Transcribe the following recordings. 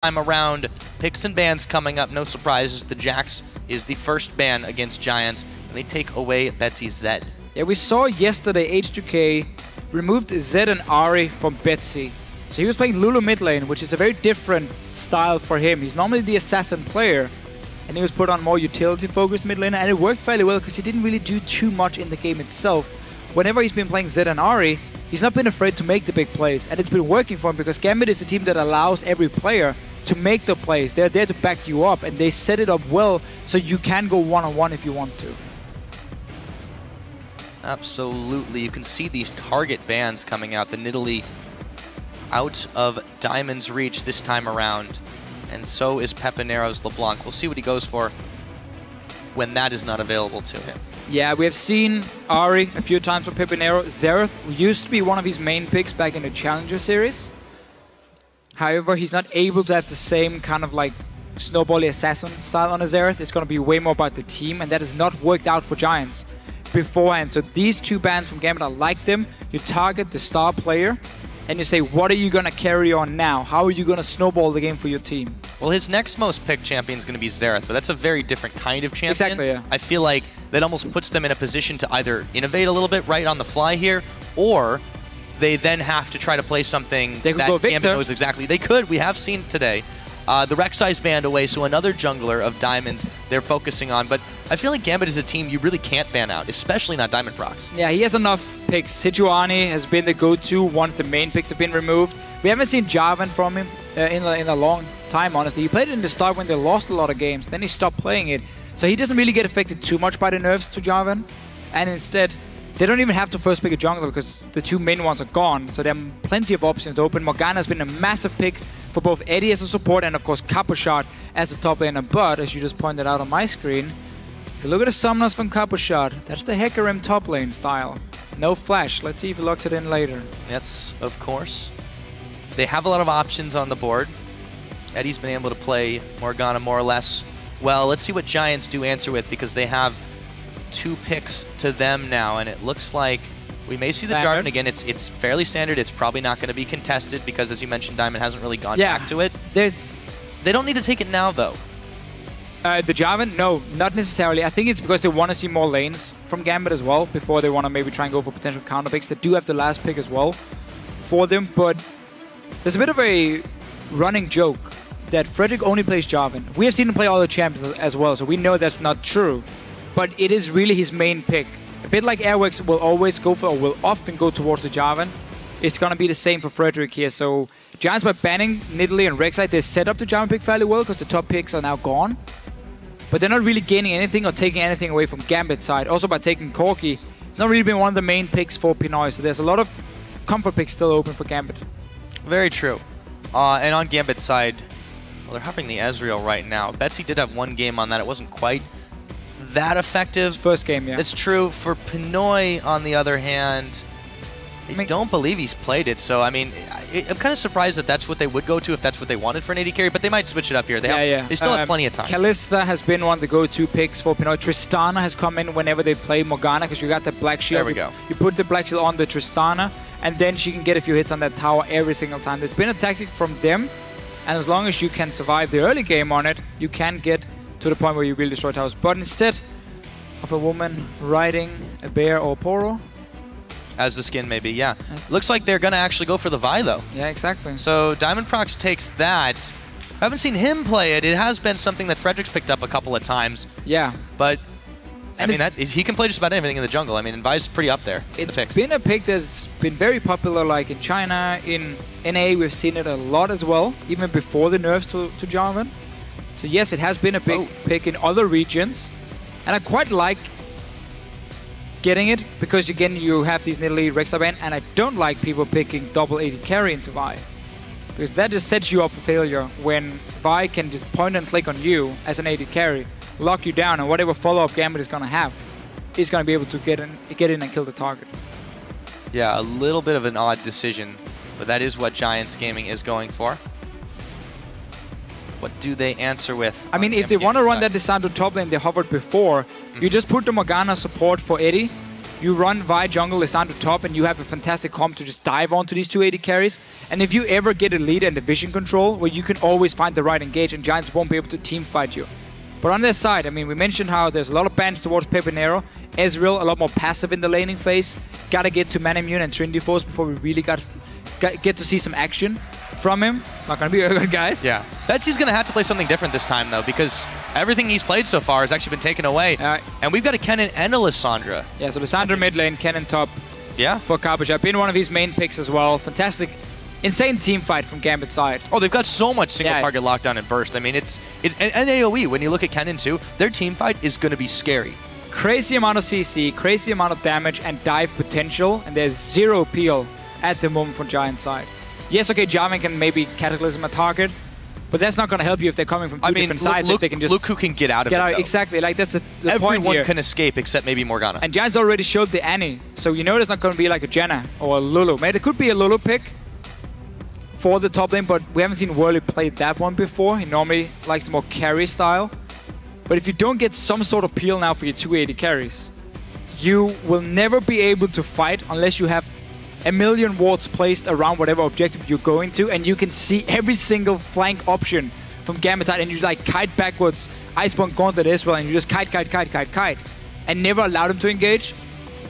time around. Picks and bans coming up, no surprises. The Jax is the first ban against Giants, and they take away Betsy's Zed. Yeah, we saw yesterday H2K removed Zed and Adryh from Betsy. So he was playing Lulu mid lane, which is a very different style for him. He's normally the assassin player, and he was put on more utility-focused mid lane, and it worked fairly well because he didn't really do too much in the game itself. Whenever he's been playing Zed and Adryh, he's not been afraid to make the big plays, and it's been working for him because Gambit is a team that allows every player to make the plays. They're there to back you up, and they set it up well so you can go one-on-one if you want to. Absolutely. You can see these target bans coming out. The Nidalee out of Diamond's reach this time around, and so is Pepinero's LeBlanc. We'll see what he goes for when that is not available to him. Yeah, we have seen Adryh a few times for Pepinero. Xerath used to be one of his main picks back in the Challenger series. However, he's not able to have the same kind of like snowbally assassin style on a Xerath. It's going to be way more about the team, and that has not worked out for Giants beforehand. So these two bans from Gambit, I like them. You target the star player, and you say, what are you going to carry on now? How are you going to snowball the game for your team? Well, his next most picked champion is going to be Xerath, but that's a very different kind of champion. Exactly, yeah. I feel like that almost puts them in a position to either innovate a little bit right on the fly here, or they then have to try to play something they could that go Gambit Victor. knows exactly. They could. We have seen today. The Rek'Sai's banned away, so another jungler of Diamonds they're focusing on. But I feel like Gambit is a team you really can't ban out, especially not Diamondprox. Yeah, he has enough picks. Sejuani has been the go-to once the main picks have been removed. We haven't seen Jarvan from him in a long time, honestly. He played it in the start when they lost a lot of games. Then he stopped playing it. So he doesn't really get affected too much by the nerfs to Jarvan. And instead, they don't even have to first pick a jungler because the two main ones are gone. So there are plenty of options open. Morgana has been a massive pick for both Eddie as a support and, of course, Cabochard as a top laner. But, as you just pointed out on my screen, if you look at the summoners from Cabochard, that's the Hecarim top lane style. No flash. Let's see if he locks it in later. Yes, of course. They have a lot of options on the board. Eddie's been able to play Morgana more or less well. Let's see what Giants do answer with, because they have two picks to them now, and it looks like we may see the Jarvan again. It's fairly standard. It's probably not going to be contested because, as you mentioned, Diamond hasn't really gone back to it. They don't need to take it now, though. The Jarvan? No, not necessarily. I think it's because they want to see more lanes from Gambit as well before they want to maybe try and go for potential counter picks. They do have the last pick as well for them, but there's a bit of a running joke that Frederick only plays Jarvan. We have seen him play other champions as well, so we know that's not true. But it is really his main pick. A bit like Airwax will always go for, or will often go towards the Jarvan. It's going to be the same for Frederick here. So Giants, by banning Nidalee and Rek'Sai, they set up the Jarvan pick fairly well because the top picks are now gone. But they're not really gaining anything or taking anything away from Gambit's side. Also by taking Corki, it's not really been one of the main picks for Pinoy. So there's a lot of comfort picks still open for Gambit. Very true. And on Gambit's side, well, they're having the Ezreal right now. Betsy did have one game on that. It wasn't quite that effective. First game, yeah. It's true. For Pinoy, on the other hand, I don't believe he's played it. So, I mean, I'm kind of surprised that that's what they would go to if that's what they wanted for an AD carry, but they might switch it up here. They still have plenty of time. Kalista has been one of the go-to picks for Pinoy. Tristana has come in whenever they play Morgana because you got the Black Shield. There we go. You put the Black Shield on the Tristana, and then she can get a few hits on that tower every single time. There's been a tactic from them, and as long as you can survive the early game on it, you can get to the point where you really destroy towers. But instead of a woman riding a bear or Poro, as the skin may be, yeah. Looks like they're going to actually go for the Vi, though. Yeah, exactly. So Diamondprox takes that. I haven't seen him play it. It has been something that Frederick's picked up a couple of times. Yeah. But, I mean, he can play just about anything in the jungle. I mean, and Vi's pretty up there. It's been a pick that's been very popular, like in China, in NA, we've seen it a lot as well, even before the nerfs to Jarvan. So yes, it has been a big pick in other regions. And I quite like getting it, because again, you have these Nidalee Rek'Sai ban, and I don't like people picking double AD carry into Vi. Because that just sets you up for failure when Vi can just point and click on you as an AD carry, lock you down, and whatever follow-up Gambit is going to have, is going to be able to get in and kill the target. Yeah, a little bit of an odd decision, but that is what Giants Gaming is going for. What do they answer with? I mean, if they want to run that Lissandra top lane they hovered before, you just put the Morgana support for Eddie, You run via jungle, Lissandra top, and you have a fantastic comp to just dive onto these 280 carries. And if you ever get a lead and the vision control, where you can always find the right engage, and Giants won't be able to team fight you. But on their side, I mean, we mentioned how there's a lot of bans towards Pepinero. Ezreal, a lot more passive in the laning phase. Gotta get to Man Immune and Trinity Force before we really get to see some action from him. It's not gonna be good, guys. Yeah. Betsy's gonna have to play something different this time, though, because everything he's played so far has actually been taken away. And we've got a Kennen and a Lissandra. Yeah, so Lissandra mid lane, Kennen top. Yeah. For Cabochard. Been one of his main picks as well. Fantastic. Insane team fight from Gambit's side. Oh, they've got so much single target lockdown and burst. I mean, it's and AoE, when you look at Kennen too, their team fight is going to be scary. Crazy amount of CC, crazy amount of damage and dive potential, and there's zero peel at the moment from Giant's side. Yes, okay, Jarvan can maybe Cataclysm a target, but that's not going to help you if they're coming from two different sides. If they can just look who can get out of it. Exactly, like that's the point here. Everyone can escape except maybe Morgana. And Giants already showed the Annie, so you know there's not going to be like a Jenna or a Lulu. Maybe there could be a Lulu pick for the top lane, but we haven't seen Werlyb play that one before. He normally likes the more carry style. But if you don't get some sort of peel now for your 280 carries, you will never be able to fight unless you have a million wards placed around whatever objective you're going to, and you can see every single flank option from Gambit side, and you like kite backwards, Iceborne Gauntlet Ezreal, and you just kite, and never allow them to engage.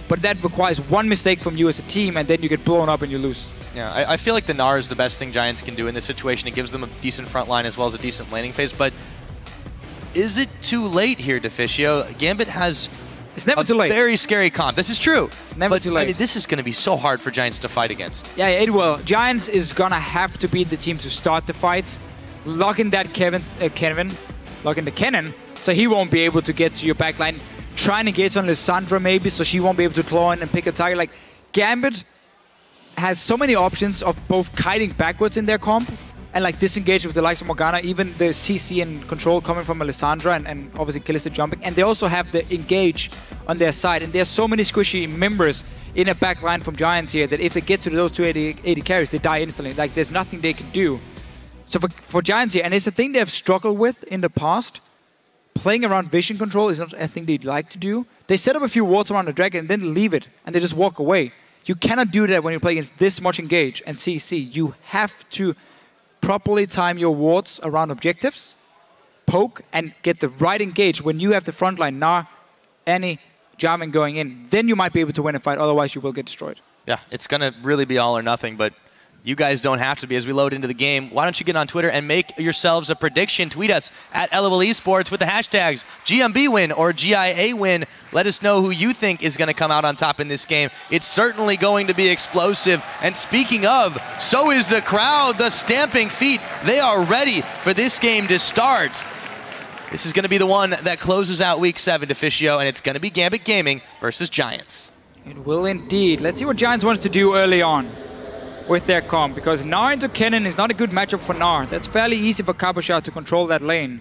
But that requires one mistake from you as a team, and then you get blown up and you lose. Yeah, I feel like the Gnar is the best thing Giants can do in this situation. It gives them a decent front line as well as a decent laning phase, but is it too late here, Deficio? Gambit has it's never too late. Very scary comp. This is true. It's never too late. I mean, this is going to be so hard for Giants to fight against. Yeah, it will. Giants is going to have to be the team to start the fights. Lock in that lock in the Kennen, so he won't be able to get to your backline. Try and engage on Lissandra maybe, so she won't be able to claw in and pick a target. Like, Gambit has so many options of both kiting backwards in their comp and like disengage with the likes of Morgana, even the CC and control coming from Lissandra and obviously Kalista jumping. And they also have the engage on their side. And there's so many squishy members in a back line from Giants here that if they get to those 280 carries, they die instantly. Like, there's nothing they can do. So for Giants here, and it's a thing they have struggled with in the past, playing around vision control is not a thing they'd like to do. They set up a few wards around the dragon and then leave it, and they just walk away. You cannot do that when you play against this much engage and CC. You have to properly time your wards around objectives, poke, and get the right engage when you have the front line, Gnar, Annie, Jarvan going in. Then you might be able to win a fight, otherwise you will get destroyed. Yeah, it's going to really be all or nothing, but you guys don't have to be as we load into the game. Why don't you get on Twitter and make yourselves a prediction? Tweet us at LOL Esports with the hashtags GMB win or GIA win. Let us know who you think is going to come out on top in this game. It's certainly going to be explosive. And speaking of, so is the crowd, the stamping feet. They are ready for this game to start. This is going to be the one that closes out Week 7, Deficio, and it's going to be Gambit Gaming versus Giants. It will indeed. Let's see what Giants wants to do early on with their comp, because Gnar into Kennen is not a good matchup for Gnar. That's fairly easy for Cabochard to control that lane.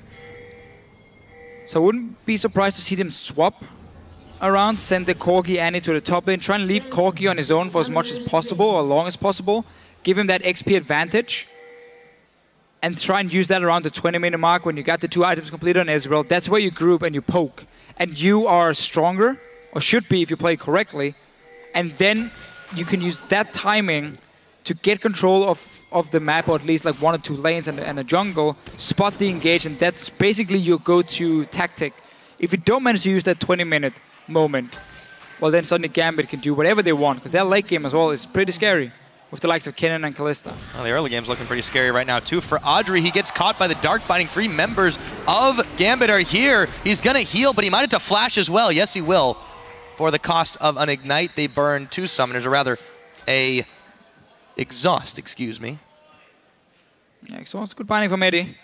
So I wouldn't be surprised to see them swap around, send the Corki Annie to the top lane, try and leave Corki on his own for as much as possible, or long as possible, give him that XP advantage, and try and use that around the 20-minute mark when you got the 2 items completed on Ezreal. That's where you group and you poke. And you are stronger, or should be if you play correctly, and then you can use that timing to get control of the map, or at least like 1 or 2 lanes and a jungle, spot the engage, and that's basically your go-to tactic. If you don't manage to use that 20-minute moment, well then suddenly Gambit can do whatever they want, because their late game as well is pretty scary with the likes of Kennen and Kalista. Well, the early game's looking pretty scary right now too. For Adryh, he gets caught by the Dark Binding. 3 members of Gambit are here. He's gonna heal, but he might have to flash as well. Yes, he will. For the cost of an Ignite, they burn 2 summoners, or rather a Exhaust, excuse me. Yeah, Exhaust, good binding from Eddie.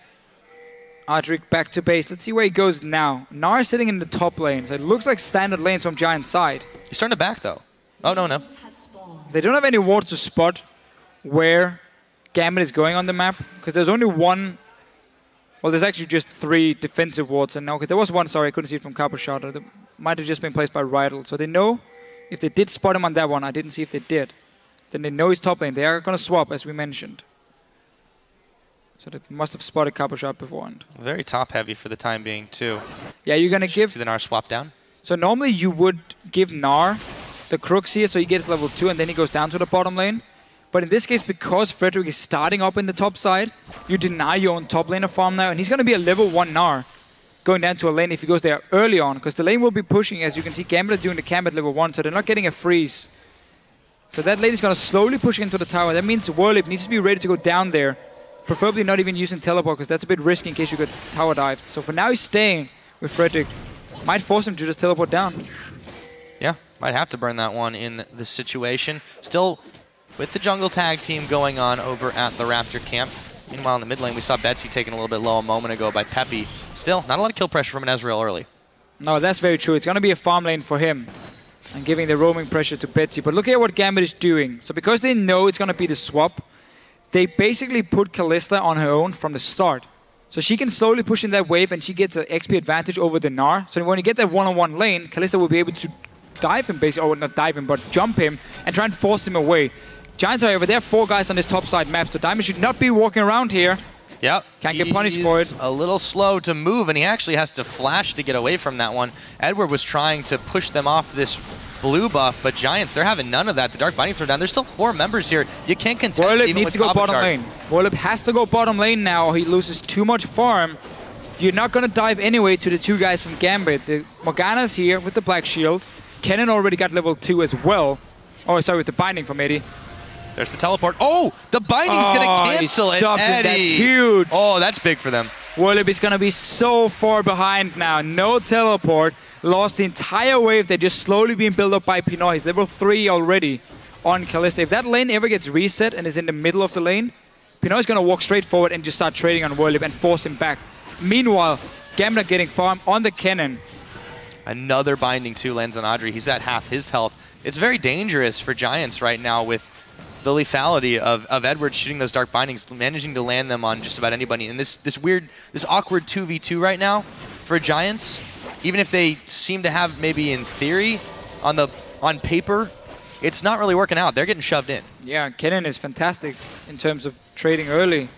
Adryh back to base. Let's see where he goes now. Gnar is sitting in the top lane, so it looks like standard lanes from Giant's side. He's starting to back though. Oh, no. They don't have any wards to spot where Gambit is going on the map, because there's only 1... Well, there's actually just 3 defensive wards, and okay, there was 1, sorry, I couldn't see it from Cabochard. That might have just been placed by Rydle. So they know if they did spot him on that one. I didn't see if they did. Then they know he's top lane. They are going to swap, as we mentioned. So they must have spotted Cabochard beforehand. Very top heavy for the time being, too. Yeah, you're going to give... See the Gnar swap down? So normally you would give Gnar the crooks here, so he gets level 2 and then he goes down to the bottom lane. But in this case, because Frederick is starting up in the top side, you deny your own top laner farm now, and he's going to be a level 1 Gnar going down to a lane if he goes there early on, because the lane will be pushing, as you can see, Gambit doing the camp at level 1, so they're not getting a freeze. So that lane is going to slowly push into the tower. That means Werlyb needs to be ready to go down there, preferably not even using teleport, because that's a bit risky in case you get tower dived. So for now, he's staying with Frederick. Might force him to just teleport down. Yeah, might have to burn that one in this situation. Still with the jungle tag team going on over at the Raptor camp. Meanwhile, in the mid lane, we saw Betsy taken a little bit low a moment ago by Peppy. Still, not a lot of kill pressure from an Ezreal early. No, that's very true. It's going to be a farm lane for him and giving the roaming pressure to Betsy. But look at what Gambit is doing. So because they know it's going to be the swap, they basically put Kalista on her own from the start. So she can slowly push in that wave and she gets an XP advantage over the Gnar. So when you get that one-on-one lane, Kalista will be able to dive him, basically, or not dive him, but jump him and try and force him away. Giants, however, there are 4 guys on this top side map, so Diamond should not be walking around here. Yep. Can't get punished for it. A little slow to move, and he actually has to flash to get away from that one. Edward was trying to push them off this blue buff, but Giants, they're having none of that. The Dark Bindings are down. There's still 4 members here. You can't contest Werlyb even needs with to go Cabochard. bottom lane. Werlyb has to go bottom lane now, or he loses too much farm. You're not going to dive anyway to the 2 guys from Gambit. The Morgana's here with the Black Shield. Kennen already got level 2 as well. Oh, sorry, with the Binding from Eddie. There's the teleport. Oh, the Binding's going to cancel it, Eddie. That's huge. Oh, that's big for them. Werlyb is going to be so far behind now. No teleport. Lost the entire wave. They're just slowly being built up by Pepinero. He's level 3 already on Kalista. If that lane ever gets reset and is in the middle of the lane, Pepinero is going to walk straight forward and just start trading on Werlyb and force him back. Meanwhile, Gambit getting farm on the Kennen. Another Binding too lands on Adryh. He's at half his health. It's very dangerous for Giants right now with the lethality of Edward shooting those Dark Bindings, managing to land them on just about anybody. And this awkward 2v2 right now for Giants, even if they seem to have maybe in theory, on paper, it's not really working out. They're getting shoved in. Yeah, Kennen is fantastic in terms of trading early.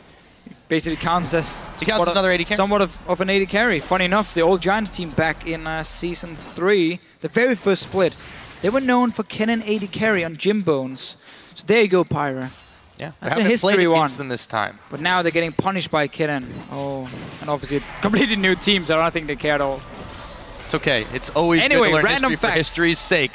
He basically counts as another AD carry. Somewhat of an AD carry. Funny enough, the old Giants team back in Season 3, the very first split, they were known for Kennen AD carry on Gym Bones. So there you go, Pyra. Yeah, that's a history one. Them this time. But now they're getting punished by Kennen. Oh, and obviously a completely new team, so I don't think they care at all. It's okay. It's always good to learn history for history's sake.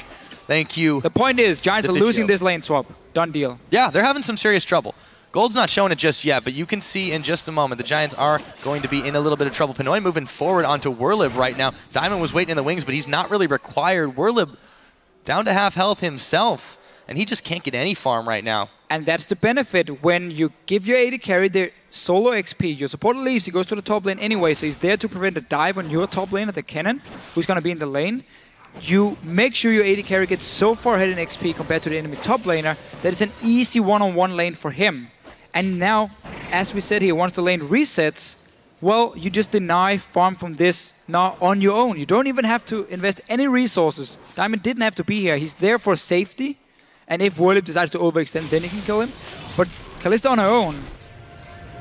Thank you. The point is, Giants are losing this lane swap. Done deal. Yeah, they're having some serious trouble. Gold's not showing it just yet, but you can see in just a moment the Giants are going to be in a little bit of trouble. Pinoy moving forward onto Werlyb right now. Diamond was waiting in the wings, but he's not really required. Werlyb down to half health himself, and he just can't get any farm right now. And that's the benefit when you give your AD carry the solo XP. Your supporter leaves, he goes to the top lane anyway, so he's there to prevent a dive on your top lane at the Kennen, who's going to be in the lane. You make sure your AD carry gets so far ahead in XP compared to the enemy top laner that it's an easy one-on-one lane for him. And now, as we said here, once the lane resets, well, you just deny farm from this now on your own. You don't even have to invest any resources. Diamond didn't have to be here. He's there for safety. And if Werlyb decides to overextend, then he can kill him. But Kalista on her own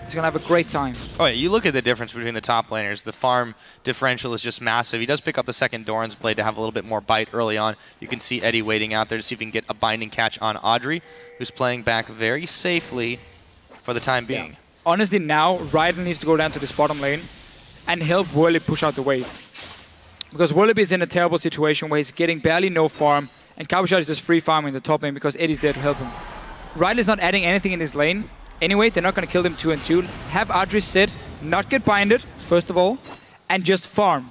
is going to have a great time. Oh yeah, you look at the difference between the top laners. The farm differential is just massive. He does pick up the second Doran's Blade to have a little bit more bite early on. You can see Eddie waiting out there to see if he can get a binding catch on Adryh, who's playing back very safely for the time being. Yeah. Honestly, now Rydle needs to go down to this bottom lane and help Werlyb push out the wave. Because Werlyb is in a terrible situation where he's getting barely no farm, and Cabochard is just free farming the top lane because Eddie's there to help him. Rydle is not adding anything in his lane. Anyway, they're not going to kill them 2 and 2. Have Adryh sit, not get binded, first of all, and just farm.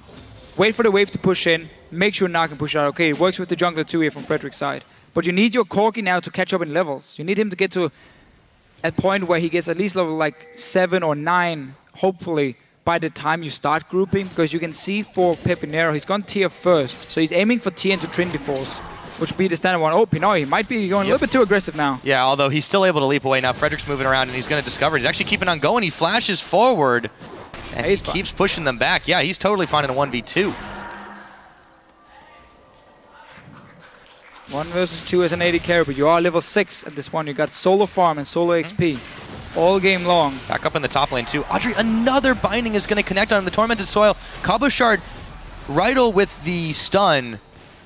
Wait for the wave to push in, make sure Gnar can push out. Okay, it works with the jungler too here from Frederick's side. But you need your Corki now to catch up in levels. You need him to get to a point where he gets at least level like 7 or 9, hopefully, by the time you start grouping. Because you can see for Pepinero, he's gone tier first. So he's aiming for tier into Trinity Force, which would be the standard one. Oh, Pinoy, he might be going a little bit too aggressive now. Yeah, although he's still able to leap away. Now Frederick's moving around and he's going to discover. He's actually keeping on going. He flashes forward and he keeps pushing them back. Yeah, he's totally fine in a 1v2. 1 versus 2 as an AD carry, but you are level 6 at this one. You got solo farm and solo XP all game long. Back up in the top lane too. Adryh, another binding is going to connect on the Tormented Soil. Cabochard, Rydle with the stun.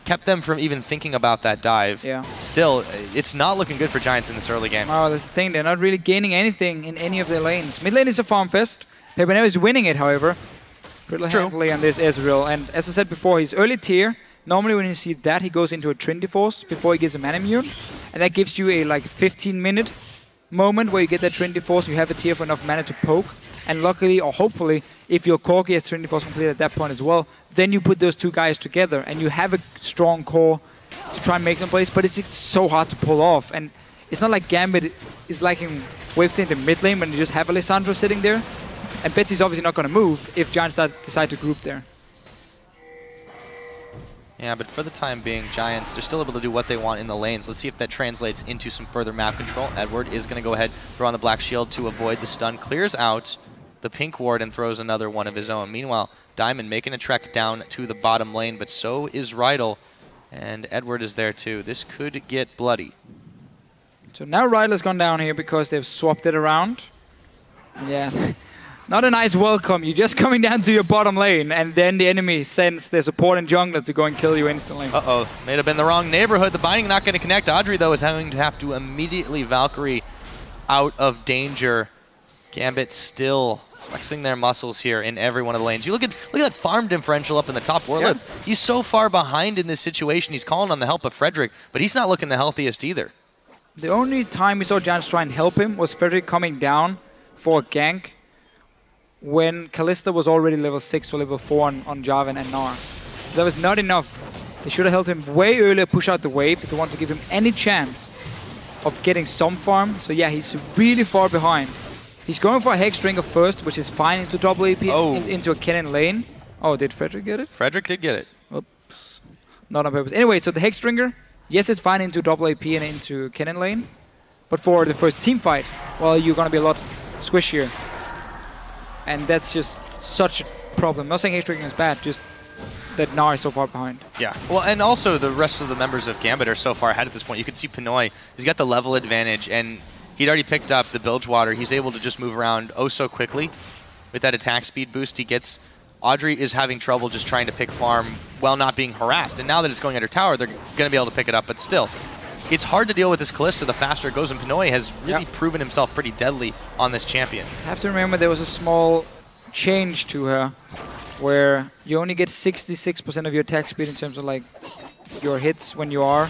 kept them from even thinking about that dive. Yeah. Still, it's not looking good for Giants in this early game. Oh, that's the thing. They're not really gaining anything in any of their lanes. Mid lane is a farm fest. Pepinero is winning it, however. Pretty handily on this Ezreal. And as I said before, he's early tier. Normally when you see that, he goes into a Trinity Force before he gets a mana immune. And that gives you a like 15-minute moment where you get that Trinity Force, you have a tier for enough mana to poke. And luckily, or hopefully, if your Corki has Trinity Force completed at that point as well, then you put those two guys together and you have a strong core to try and make some plays, but it's so hard to pull off. And it's not like Gambit is liking wave in the mid lane when you just have a Lissandra sitting there. And Betsy's obviously not going to move if Giants decide to group there. Yeah, but for the time being, Giants, they're still able to do what they want in the lanes. Let's see if that translates into some further map control. Edward is going to go ahead, throw on the black shield to avoid the stun. Clears out the pink ward and throws another one of his own. Meanwhile, Diamond making a trek down to the bottom lane, but so is Rydle. And Edward is there too. This could get bloody. So now Rydle has gone down here because they've swapped it around. Yeah. Not a nice welcome. You're just coming down to your bottom lane, and then the enemy sends their support and jungler to go and kill you instantly. Uh-oh. May have been the wrong neighborhood. The binding not going to connect. Adryh, though, is have to immediately Valkyrie out of danger. Gambit still flexing their muscles here in every one of the lanes. You look at that farm differential up in the top. Werlyb, he's so far behind in this situation. He's calling on the help of Frederick, but he's not looking the healthiest either. The only time we saw Giants try and help him was Frederick coming down for a gank when Kalista was already level 6 or level 4 on Jarvan and Gnar. So that was not enough. They should have helped him way earlier, push out the wave if they want to give him any chance of getting some farm. So yeah, he's really far behind. He's going for a Hexdrinker first, which is fine into double AP, into a Kennen lane. Oh, did Frederick get it? Frederick did get it. Oops. Not on purpose. Anyway, so the Hexdrinker, yes, it's fine into double AP and into Kennen lane. But for the first team fight, well, you're going to be a lot squishier. And that's just such a problem. Not saying Hexdrinker is bad, just that Gnar is so far behind. Yeah, well, and also the rest of the members of Gambit are so far ahead at this point. You can see Pinoy, he's got the level advantage, and he'd already picked up the Bilgewater. He's able to just move around oh so quickly with that attack speed boost he gets. Adryh is having trouble just trying to pick farm while not being harassed. And now that it's going under tower, they're going to be able to pick it up. But still, it's hard to deal with this Kalista the faster it goes. And Pinoy has really proven himself pretty deadly on this champion. I have to remember there was a small change to her where you only get 66% of your attack speed in terms of like your hits when you are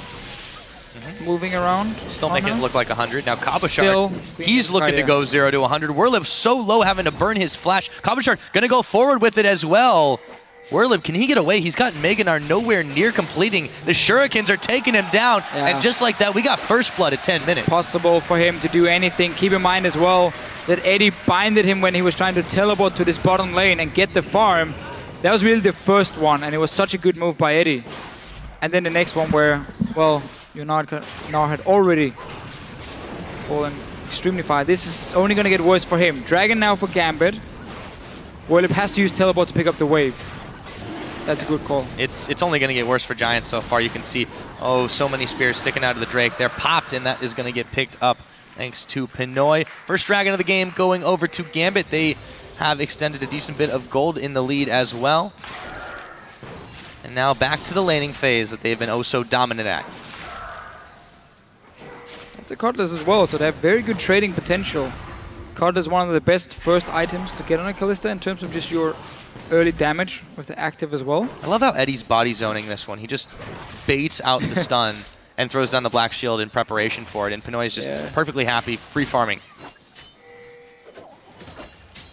moving around. Still making it look like 100. Now Cabochard, he's looking to go 0 to 100. Werlyb so low, having to burn his flash. Cabochard gonna go forward with it as well. Werlyb, can he get away? He's got Gnar nowhere near completing. The Shurikens are taking him down. And just like that, we got first blood at 10 minutes. Possible for him to do anything. Keep in mind as well that Eddie binded him when he was trying to teleport to this bottom lane and get the farm. That was really the first one, and it was such a good move by Eddie. And then the next one where, well, Gnar had already fallen extremely far. This is only going to get worse for him. Dragon now for Gambit. Werlyb has to use teleport to pick up the wave. That's a good call. It's only going to get worse for Giants so far. You can see, oh, so many spears sticking out of the Drake. They're popped, and that is going to get picked up thanks to Pinoy. First Dragon of the game going over to Gambit. They have extended a decent bit of gold in the lead as well. And now back to the laning phase that they've been oh so dominant at. It's a Cutlass as well, so they have very good trading potential. Cutlass is one of the best first items to get on a Kalista in terms of just your early damage with the active as well. I love how Eddie's body zoning this one. He just baits out the stun and throws down the black shield in preparation for it, and Pinoy is just perfectly happy, free farming.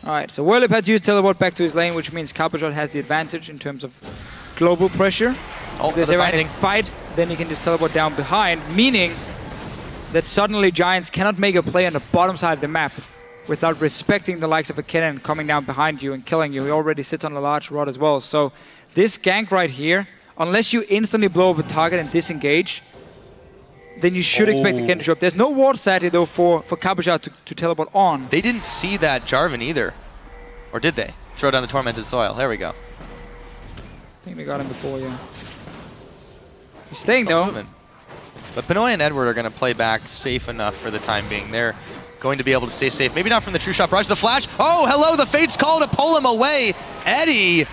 Alright, so Werlyb had used teleport back to his lane, which means Cabochard has the advantage in terms of global pressure. Oh, if there's ever any fight, then he can just teleport down behind, meaning that suddenly Giants cannot make a play on the bottom side of the map without respecting the likes of a Kennen coming down behind you and killing you. He already sits on a large rod as well. So this gank right here, unless you instantly blow up a target and disengage, then you should expect the Kennen to show up. There's no ward sadly though for Cabochard to teleport on. They didn't see that Jarvan either. Or did they? Throw down the Tormented Soil. There we go. I think they got him before, yeah. He's staying though. Moving. But Pinoy and Edward are going to play back safe enough for the time being. They're going to be able to stay safe. Maybe not from the true shot barrage. The flash. Oh, hello. The Fate's call to pull him away. Eddie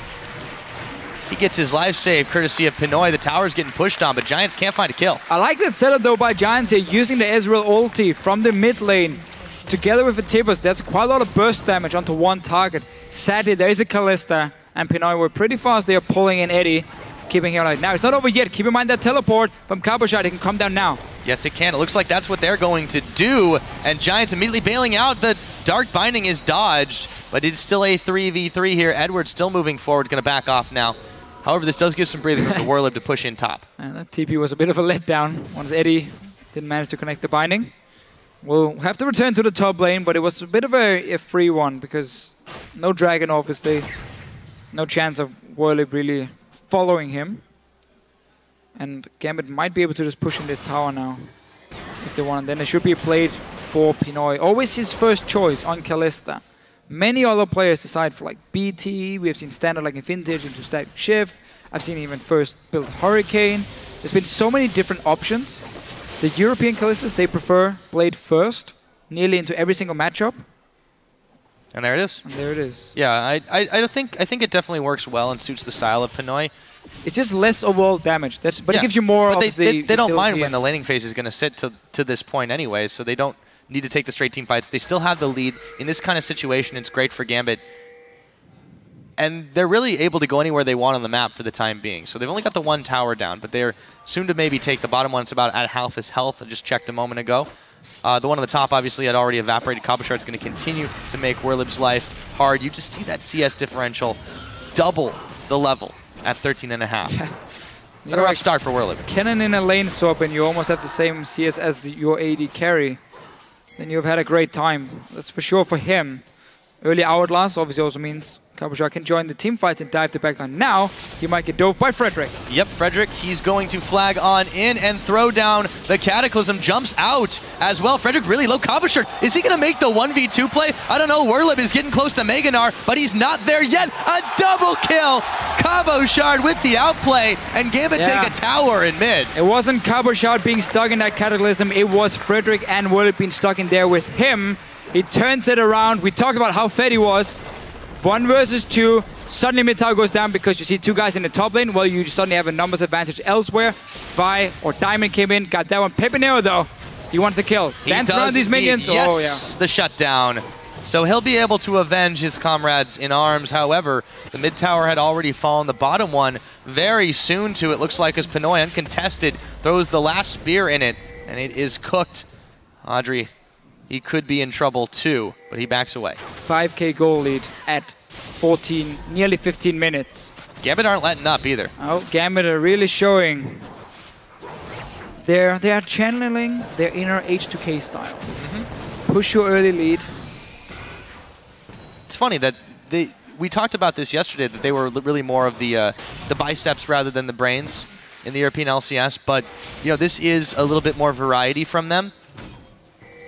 He gets his life saved courtesy of Pinoy. The tower's getting pushed on, but Giants can't find a kill. I like that setup though by Giants here, using the Ezreal ulti from the mid lane together with the Tibbers. That's quite a lot of burst damage onto one target. Sadly, there is a Kalista, and Pinoy were pretty fast. They are pulling in Eddie, keeping him alive. Now, it's not over yet. Keep in mind that teleport from Cabochard. It can come down now. Yes, it can. It looks like that's what they're going to do, and Giants immediately bailing out. The Dark Binding is dodged, but it's still a 3v3 here. Edward's still moving forward, going to back off now. However, this does give some breathing room to Werlyb to push in top. And that TP was a bit of a letdown once Eddie didn't manage to connect the binding. We'll have to return to the top lane, but it was a bit of a free one because no dragon, obviously. No chance of Werlyb really following him. And Gambit might be able to just push in this tower now if they want. Then there should be a play for Pinoy. Always his first choice on Kalista. Many other players decide for like BT. We have seen standard like in Vintage into Static Shift. I've seen even first build Hurricane. There's been so many different options. The European Kalistas, they prefer Blade first, nearly into every single matchup. And there it is. And there it is. Yeah, I think it definitely works well and suits the style of Pinoy. It's just less overall damage. But yeah, it gives you more of they don't mind when the laning phase is going to sit to this point anyway, so they don't need to take the straight team fights. They still have the lead. In this kind of situation, it's great for Gambit. And they're really able to go anywhere they want on the map for the time being. So they've only got the one tower down, but they're soon to maybe take the bottom one. It's about at half his health. I just checked a moment ago. The one on the top obviously had already evaporated. Cabochard's going to continue to make Werlyb's life hard. You just see that CS differential double the level at 13.5. Yeah. A rough start for Werlyb. Kennen in a lane swap and you almost have the same CS as your AD carry. Then you've had a great time. That's for sure for him. Early Outlast obviously also means Cabochard can join the team fights and dive to backline. Now, he might get dove by Frederick. Yep, Frederick, he's going to flag on in and throw down the Cataclysm. Jumps out as well. Frederick really low. Cabochard, is he going to make the 1v2 play? I don't know. Werlyb is getting close to Gnar, but he's not there yet. A double kill. Cabochard with the outplay, and Gambit take a tower in mid. It wasn't Cabochard being stuck in that Cataclysm. It was Frederick and Werlyb being stuck in there with him. He turns it around. We talked about how fed he was. 1 versus 2. Suddenly mid tower goes down because you see 2 guys in the top lane. Well, you suddenly have a numbers advantage elsewhere. Vi or Diamond came in, got that one. Pepinero though, he wants to kill. Dance around these minions. Yes, oh, yeah. The shutdown. So he'll be able to avenge his comrades in arms. However, the mid tower had already fallen. The bottom one very soon to, it looks like, as Pinoy uncontested throws the last spear in it, and it is cooked. Adryh, he could be in trouble too, but he backs away. 5k goal lead at 14, nearly 15 minutes. Gambit aren't letting up either. Oh, Gambit are really showing. They are channeling their inner H2K style. Push your early lead. It's funny that we talked about this yesterday, that they were really more of the biceps rather than the brains in the European LCS, but you know, this is a little bit more variety from them.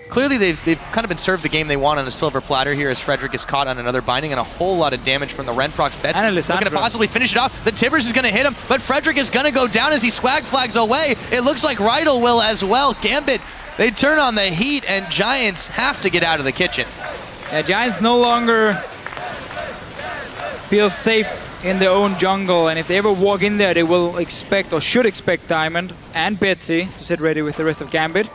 Clearly, they've kind of been served the game they want on a silver platter here as Frederick is caught on another binding and a whole lot of damage from the Renprox. Betsy looking to possibly finish it off. The Tibbers is going to hit him, but Frederick is going to go down as he swag flags away. It looks like Rydle will as well. Gambit, they turn on the heat, and Giants have to get out of the kitchen. Yeah, Giants no longer feel safe in their own jungle, and if they ever walk in there, they will expect, or should expect, Diamond and Betsy to sit ready with the rest of Gambit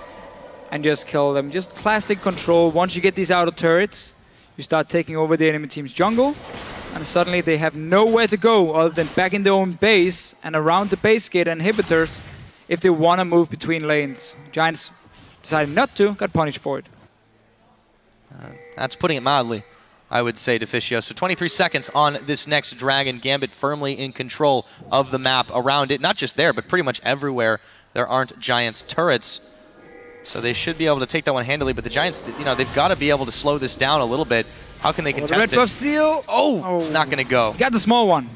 and just kill them. Just classic control. Once you get these outer turrets, you start taking over the enemy team's jungle, and suddenly they have nowhere to go other than back in their own base and around the base gate and inhibitors if they want to move between lanes. Giants decided not to, got punished for it. That's putting it mildly, I would say, Deficio. So 23 seconds on this next Dragon. Gambit firmly in control of the map around it. Not just there, but pretty much everywhere there aren't Giants turrets. So they should be able to take that one handily, but the Giants, you know, they've got to be able to slow this down a little bit. How can they contest red buff steal. Oh, it's not going to go. Got the small one.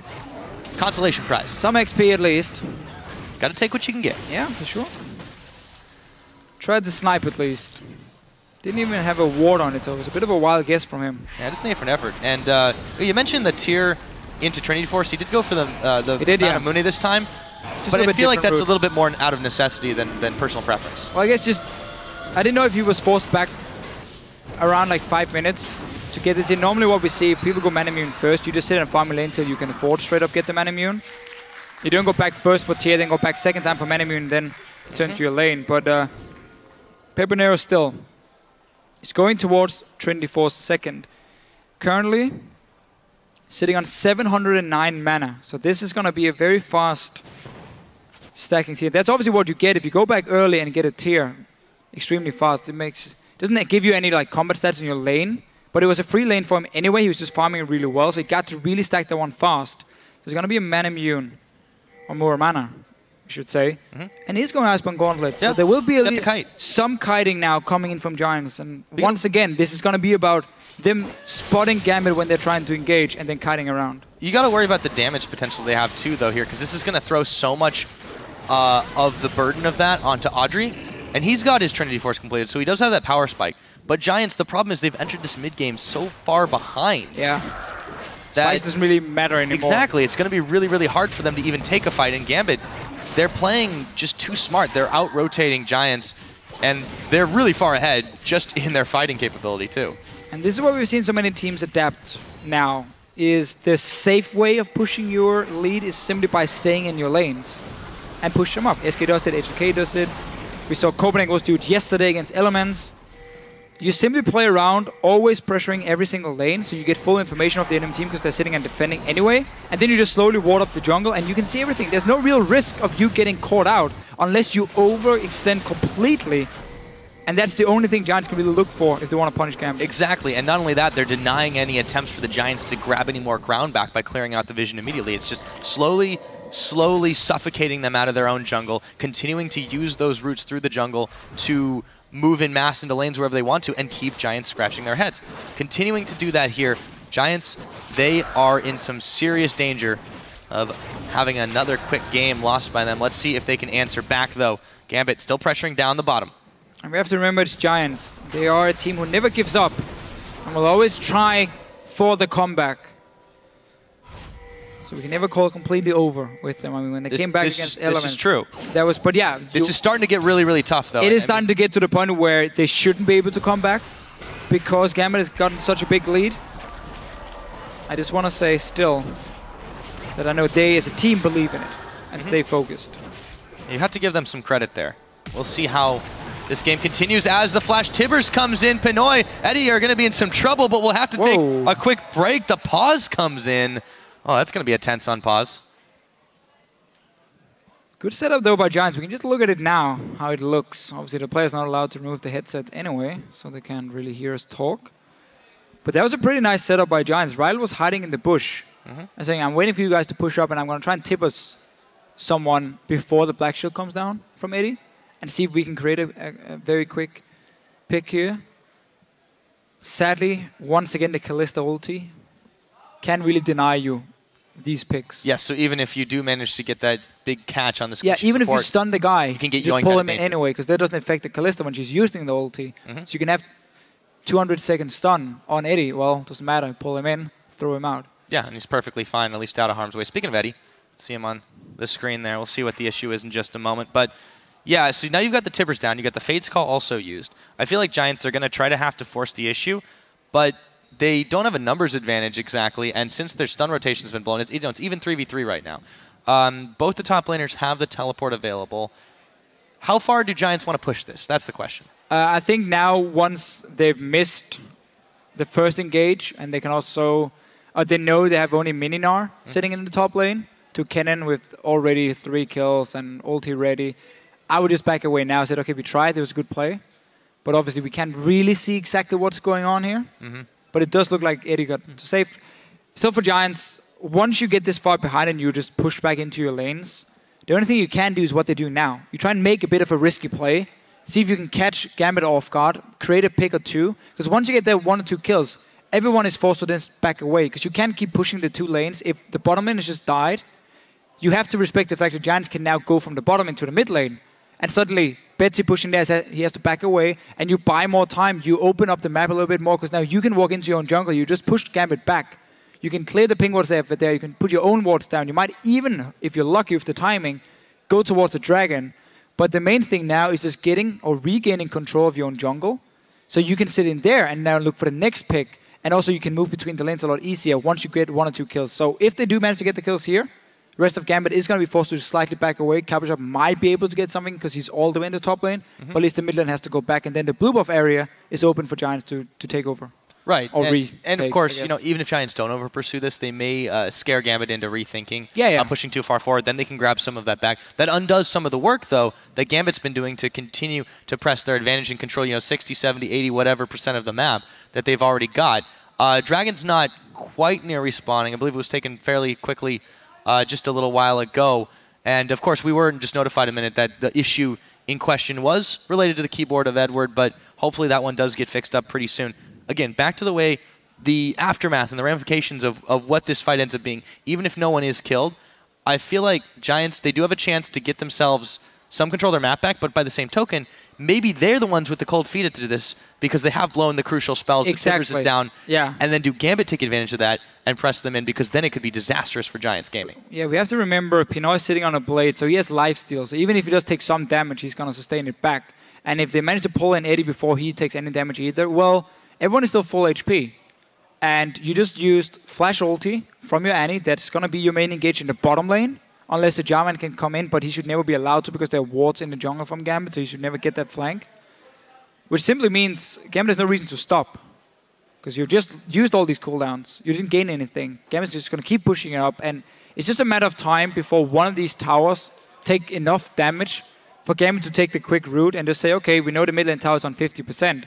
Consolation prize. Some XP at least. Got to take what you can get. Yeah, for sure. Tried the snipe at least. Didn't even have a ward on it, so it was a bit of a wild guess from him. Yeah, just an for an effort. And you mentioned the tier into Trinity Force. He did go for the Manamune this time. Just but I feel like that's a little bit more out of necessity than personal preference. Well, I guess just, I didn't know if he was forced back around like 5 minutes to get it in. Normally what we see, if people go Manamune first, you just sit and farm a lane until you can afford straight up get the Manamune. You don't go back first for tier, then go back second time for Manamune, then turn to your lane. But Pepinero still is going towards Trinity Force second. Currently sitting on 709 mana. So this is going to be a very fast stacking tier. That's obviously what you get if you go back early and get a tier extremely fast. Doesn't give you any like combat stats in your lane, but it was a free lane for him anyway. He was just farming really well, so he got to really stack that one fast. So it's going to be a Manamune, or more mana, I should say. And he's going Iceborne Gauntlet, so there will be some kiting now coming in from Giants. And once again, this is going to be about them spotting Gambit when they're trying to engage and then kiting around. You got to worry about the damage potential they have too, though, here, because this is going to throw so much of the burden of that onto Adryh. And he's got his Trinity Force completed, so he does have that power spike. But Giants, the problem is they've entered this mid-game so far behind. Yeah. Spikes doesn't really matter anymore. Exactly. It's going to be really, really hard for them to even take a fight. And Gambit, they're playing just too smart. They're out-rotating Giants, and they're really far ahead just in their fighting capability, too. And this is what we've seen so many teams adapt now, is the safe way of pushing your lead is simply by staying in your lanes and push them up. SK does it, HK does it. We saw Copenhagen do it yesterday against Elements. You simply play around, always pressuring every single lane, so you get full information of the enemy team because they're sitting and defending anyway. And then you just slowly ward up the jungle and you can see everything. There's no real risk of you getting caught out unless you overextend completely. And that's the only thing Giants can really look for if they want to punish Gambit. Exactly, and not only that, they're denying any attempts for the Giants to grab any more ground back by clearing out the vision immediately. It's just slowly suffocating them out of their own jungle, continuing to use those routes through the jungle to move in mass into lanes wherever they want to and keep Giants scratching their heads. Continuing to do that here, Giants, they are in some serious danger of having another quick game lost by them. Let's see if they can answer back, though. Gambit still pressuring down the bottom. And we have to remember it's Giants. They are a team who never gives up and will always try for the comeback. So we can never call it completely over with them. I mean, when they came back against Elements. This is true. That was, but yeah. This is starting to get really, really tough, though. It is starting to get to the point where they shouldn't be able to come back because Gambit has gotten such a big lead. I just want to say still that I know they as a team believe in it and stay focused. You have to give them some credit there. We'll see how this game continues as the Flash Tibbers comes in. Pinoy, Eddie are going to be in some trouble, but we'll have to take a quick break. The pause comes in. Oh, that's going to be a tense on pause. Good setup, though, by Giants. We can just look at it now, how it looks. Obviously, the player's not allowed to remove the headset anyway, so they can't really hear us talk. But that was a pretty nice setup by Giants. Rydle was hiding in the bush and saying, I'm waiting for you guys to push up, and I'm going to try and tip us someone before the Black Shield comes down from Eddie and see if we can create a very quick pick here. Sadly, once again, the Kalista ulti can't really deny you these picks. Yes, so even if you do manage to get that big catch on the yeah, even support, if you stun the guy, you can get just pull him in anyway, because that doesn't affect the Kalista when she's using the ulti. So you can have 200-second stun on Eddie. Well, doesn't matter. Pull him in, throw him out. Yeah, and he's perfectly fine, at least out of harm's way. Speaking of Eddie, see him on the screen there. We'll see what the issue is in just a moment. But yeah, so now you've got the Tibbers down. You've got the Fade's Call also used. I feel like Giants are going to try to have to force the issue, but they don't have a numbers advantage exactly, and since their stun rotation has been blown, it's even 3v3 right now. Both the top laners have the teleport available. How far do Giants want to push this? That's the question. I think now, once they've missed the first engage, and they can also, they know they have only Gnar sitting in the top lane, to Kennen with already 3 kills and ulti ready, I would just back away now. I said, okay, we tried, it was a good play, but obviously we can't really see exactly what's going on here. But it does look like Eddie got safe. Still for Giants, once you get this far behind and you just push back into your lanes, the only thing you can do is what they're doing now. You try and make a bit of a risky play, see if you can catch Gambit off guard, create a pick or two, because once you get that 1 or 2 kills, everyone is forced to then back away, because you can't keep pushing the 2 lanes. If the bottom lane is just died, you have to respect the fact that Giants can now go from the bottom into the mid lane, and suddenly Betsy pushing there, he has to back away, and you buy more time. You open up the map a little bit more, because now you can walk into your own jungle. You just pushed Gambit back. You can clear the ping wards there. You can put your own wards down. You might even, if you're lucky with the timing, go towards the dragon. But the main thing now is just getting or regaining control of your own jungle, so you can sit in there and now look for the next pick And also you can move between the lanes a lot easier once you get 1 or 2 kills. So if they do manage to get the kills here, the rest of Gambit is going to be forced to slightly back away. Cabochard might be able to get something because he's all the way in the top lane, but at least the mid lane has to go back, and then the blue buff area is open for Giants to take over. Right, or and of course, you know, even if Giants don't over-pursue this, they may scare Gambit into rethinking, pushing too far forward, then they can grab some of that back. That undoes some of the work, though, that Gambit's been doing to continue to press their advantage and control, you know, 60, 70, 80, whatever % of the map that they've already got. Dragon's not quite near respawning. I believe it was taken fairly quickly just a little while ago. And, of course, we were just notified a minute that the issue in question was related to the keyboard of Edward, but hopefully that one does get fixed up pretty soon. Again, back to the way the aftermath and the ramifications of what this fight ends up being. Even if no one is killed, I feel like Giants, they do have a chance to get themselves some control of their map back, but by the same token, maybe they're the ones with the cold feet into this because they have blown the crucial spells. Exactly. The Timbers is down. Yeah. And then do Gambit take advantage of that and press them in, because then it could be disastrous for Giants Gaming. Yeah, we have to remember Pepinero is sitting on a blade, so he has lifesteal. So even if he does take some damage, he's going to sustain it back. And if they manage to pull in Eddie before he takes any damage either, well, everyone is still full HP. And you just used flash ulti from your Annie. That's going to be your main engage in the bottom lane. Unless the Jarvan can come in, but he should never be allowed to because there are wards in the jungle from Gambit, so he should never get that flank. Which simply means Gambit has no reason to stop. Because you just used all these cooldowns. You didn't gain anything. Gambit's just going to keep pushing it up, and it's just a matter of time before one of these towers take enough damage for Gambit to take the quick route and just say, okay, we know the mid lane tower is on 50%.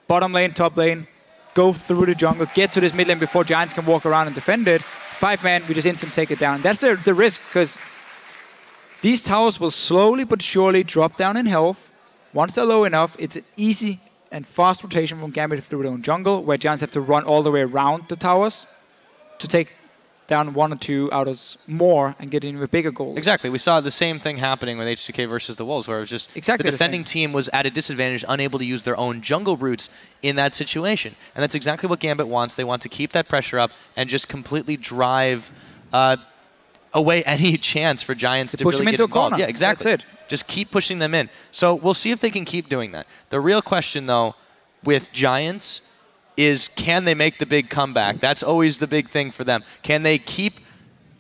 Bottom lane, top lane, go through the jungle, get to this mid lane before Giants can walk around and defend it. 5-man, we just instant take it down. That's the risk, because these towers will slowly but surely drop down in health. Once they're low enough, it's an easy and fast rotation from Gambit through their own jungle, where Giants have to run all the way around the towers to take down 1 or 2 out of more and get into a bigger goal. Exactly. We saw the same thing happening with H2K versus the Wolves, where it was just the defending team was at a disadvantage, unable to use their own jungle routes in that situation. And that's exactly what Gambit wants. They want to keep that pressure up and just completely drive away any chance for Giants to really get involved. Yeah, exactly. That's it. Just keep pushing them in. So we'll see if they can keep doing that. The real question, though, with Giants is, can they make the big comeback? That's always the big thing for them. Can they keep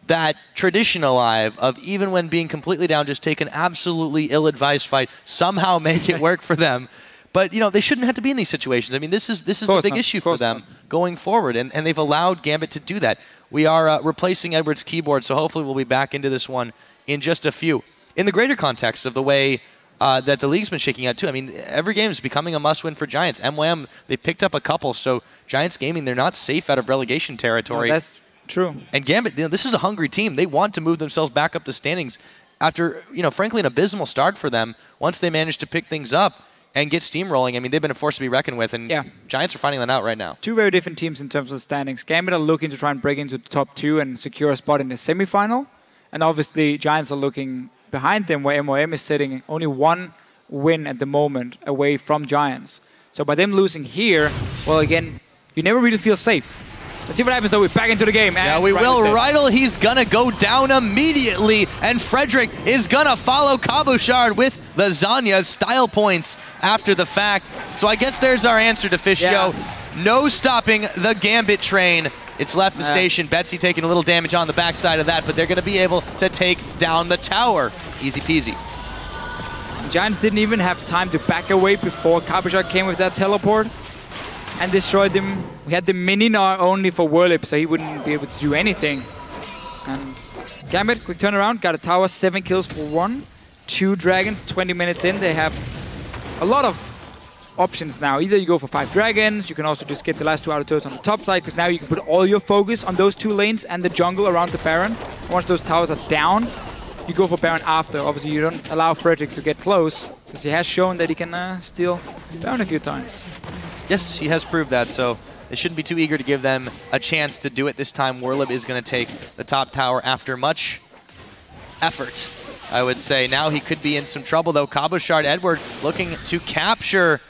that tradition alive of, even when being completely down, just take an absolutely ill-advised fight, somehow make it work for them? But, you know, they shouldn't have to be in these situations. I mean, this is the big issue for them going forward, and they've allowed Gambit to do that. We are replacing Edward's keyboard, so hopefully we'll be back into this one in just a few. In the greater context of the way that the league's been shaking out too. I mean, every game is becoming a must-win for Giants. MWM, they picked up a couple, so Giants Gaming, they're not safe out of relegation territory. No, that's true. And Gambit, you know, this is a hungry team. They want to move themselves back up the standings after, you know, frankly, an abysmal start for them. Once they managed to pick things up and get steamrolling, I mean, they've been a force to be reckoned with, and Giants are finding that out right now. Two very different teams in terms of standings. Gambit are looking to try and break into the top 2 and secure a spot in the semifinal, and obviously Giants are looking behind them, where MOM is sitting only 1 win at the moment away from Giants. So by them losing here, well, again, you never really feel safe. Let's see what happens, though. We're back into the game. Yeah, we will. Rydle, he's going to go down immediately, and Frederick is going to follow Cabochard with the Zanya style points after the fact. So I guess there's our answer, Deficio. Yeah. No stopping the Gambit train. It's left the station. Betsy taking a little damage on the backside of that, but they're going to be able to take down the tower. Easy peasy. Giants didn't even have time to back away before Cabochard came with that teleport and destroyed them. We had the mini Gnar only for Werlyb, so he wouldn't be able to do anything. And Gambit, quick turnaround, got a tower, 7 kills for 1. 2 dragons, 20 minutes in. They have a lot of options now. Either you go for 5 dragons, you can also just get the last 2 outer turrets on the top side, because now you can put all your focus on those 2 lanes and the jungle around the Baron. Once those towers are down, you go for Baron after. Obviously, you don't allow Frederick to get close, because he has shown that he can steal Baron a few times. Yes, he has proved that, so they shouldn't be too eager to give them a chance to do it this time. Werlyb is going to take the top tower after much effort, I would say. Now he could be in some trouble, though. Cabochard, Edward looking to capture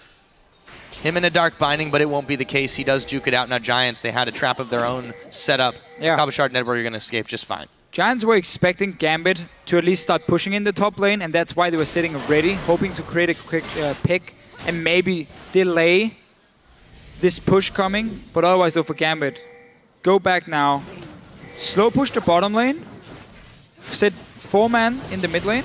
him in a dark binding, but it won't be the case. He does juke it out. Now Giants, they had a trap of their own set up. Yeah. Cabochard and Edward are going to escape just fine. Giants were expecting Gambit to at least start pushing in the top lane, and that's why they were sitting ready, hoping to create a quick pick and maybe delay this push coming, but otherwise though for Gambit, go back now, slow push the bottom lane, set 4-man in the mid lane,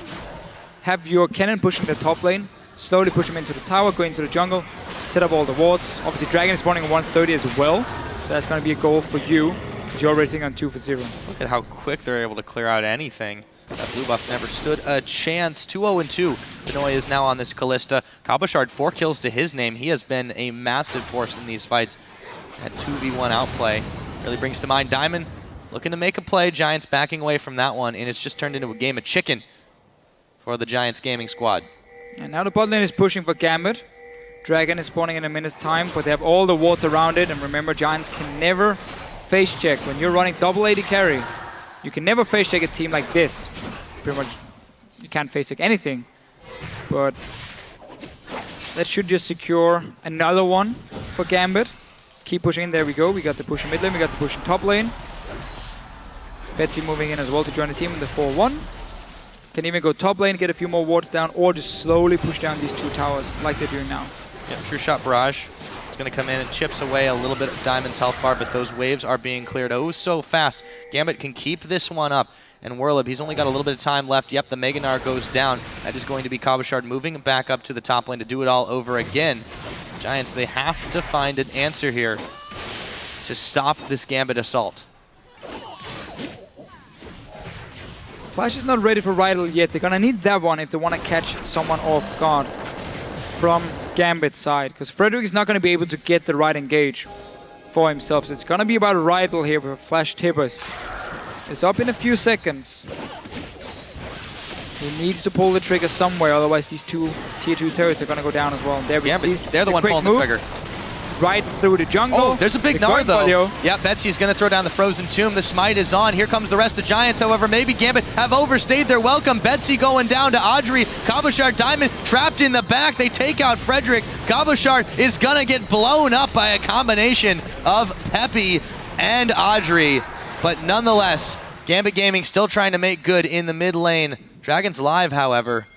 have your Kennen pushing the top lane, slowly push him into the tower, go into the jungle, set up all the wards. Obviously Dragon is spawning on 130 as well, so that's going to be a goal for you, because you're racing on 2 for 0. Look at how quick they're able to clear out anything. That blue buff never stood a chance. 2-0-2. Pinoy is now on this Kalista. Cabochard, 4 kills to his name. He has been a massive force in these fights. That 2v1 outplay really brings to mind Diamond looking to make a play. Giants backing away from that one, and it's just turned into a game of chicken for the Giants gaming squad. And now the bot lane is pushing for Gambit. Dragon is spawning in a minute's time, but they have all the wards around it. And remember, Giants can never face check. When you're running double AD carry, you can never face check a team like this. Pretty much, you can't face check anything. But that should just secure another one for Gambit. Keep pushing in, there we go. We got the push in mid lane, we got the push in top lane. Betsy moving in as well to join the team in the 4-1. Can even go top lane, get a few more wards down, or just slowly push down these 2 towers like they're doing now. Yeah, True Shot Barrage is going to come in and chips away a little bit of Diamond's health bar, but those waves are being cleared oh so fast. Gambit can keep this one up. And Werlyb, he's only got a little bit of time left. Yep, the Mega Gnar goes down. That is going to be Cabochard moving back up to the top lane to do it all over again. Giants, they have to find an answer here to stop this Gambit assault. Flash is not ready for Rydle yet. They're going to need that one if they want to catch someone off guard from Gambit's side. Because Frederick is not going to be able to get the right engage for himself. So it's going to be about Rydle here with Flash Tibbers. It's up in a few seconds. He needs to pull the trigger somewhere, otherwise these 2 tier 2 turrets are going to go down as well. And there we see they're the one pulling the trigger. Right through the jungle. Oh, there's a big Gnar though. Yeah, Betsy's going to throw down the Frozen Tomb. The smite is on. Here comes the rest of Giants. However, maybe Gambit have overstayed their welcome. Betsy going down to Adryh. Cabochard Diamond trapped in the back. They take out Frederick. Cabochard is going to get blown up by a combination of Peppy and Adryh. But nonetheless, Gambit Gaming still trying to make good in the mid lane. Dragon's live, however.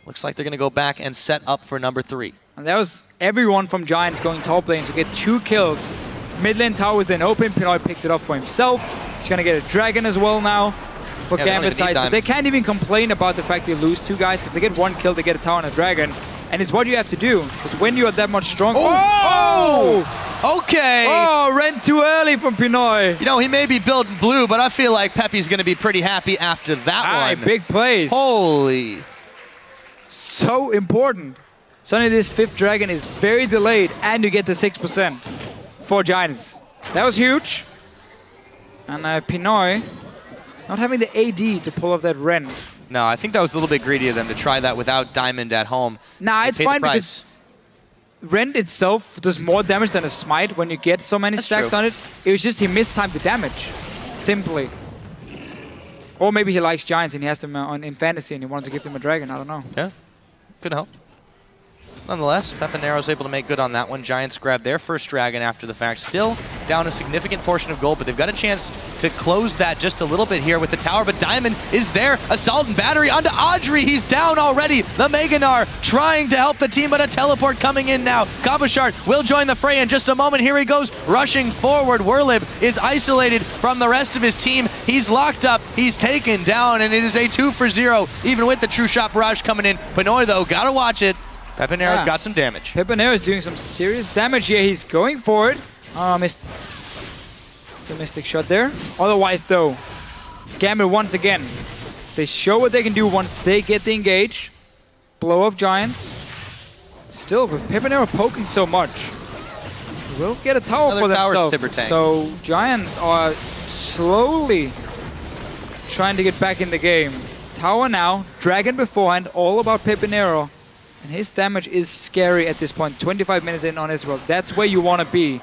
Looks like they're going to go back and set up for number 3. And that was everyone from Giants going top lane to get 2 kills. Mid lane tower was then open. Pinoy picked it up for himself. He's going to get a dragon as well now for Gambit's side. So they can't even complain about the fact they lose 2 guys because they get 1 kill, they get a tower and a dragon. And it's what you have to do. Because when you are that much stronger... Oh! Okay! Oh, ran too early from Pinoy. You know, he may be building blue, but I feel like Peppy's going to be pretty happy after that one. Big plays. Holy. So important. Suddenly this 5th dragon is very delayed, and you get the 6% for Giants. That was huge. And Pinoy not having the AD to pull off that Ren. No, I think that was a little bit greedy of them to try that without Diamond at home. Nah, it's fine because Ren itself does more damage than a smite when you get so many stacks on it. It was just he mistimed the damage, simply. Or maybe he likes Giants and he has them in fantasy and he wanted to give them a dragon, I don't know. Yeah, could help. Nonetheless, Pepinero's able to make good on that one. Giants grab their first dragon after the fact. Still down a significant portion of gold, but they've got a chance to close that just a little bit here with the tower. But Diamond is there. Assault and battery onto Adryh. He's down already. The Mega Gnar trying to help the team, but a teleport coming in now. Cabochard will join the fray in just a moment. Here he goes, rushing forward. Werlyb is isolated from the rest of his team. He's locked up. He's taken down, and it is a 2 for 0, even with the True Shot Barrage coming in. Pinoy, though, gotta watch it. Pepinero's got some damage. Pepinero's doing some serious damage here. He's going for it. Missed the Mystic Shot there. Otherwise, though, Gambit once again. They show what they can do once they get the engage. Blow up Giants. Still, with Pepinero poking so much, we'll get a tower for themselves. So Giants are slowly trying to get back in the game. Tower now, Dragon beforehand, all about Pepinero. And his damage is scary at this point. 25 minutes in on Ezreal. That's where you want to be.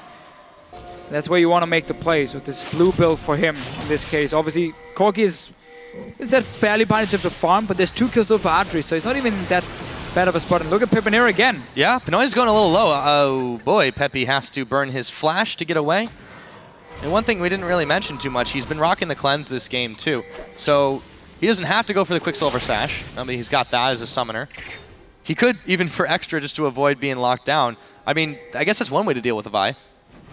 That's where you want to make the plays with this blue build for him in this case. Obviously, Corki is at fairly behind in terms of farm, but there's 2 kills still for Adryh, so he's not even that bad of a spot. And look at Pepinero again. Yeah, Pinoy's going a little low. Oh boy, Peppy has to burn his flash to get away. And one thing we didn't really mention too much, he's been rocking the cleanse this game too. So he doesn't have to go for the Quicksilver Sash. I mean, he's got that as a summoner. He could, even for extra, just to avoid being locked down. I mean, I guess that's one way to deal with a Vi.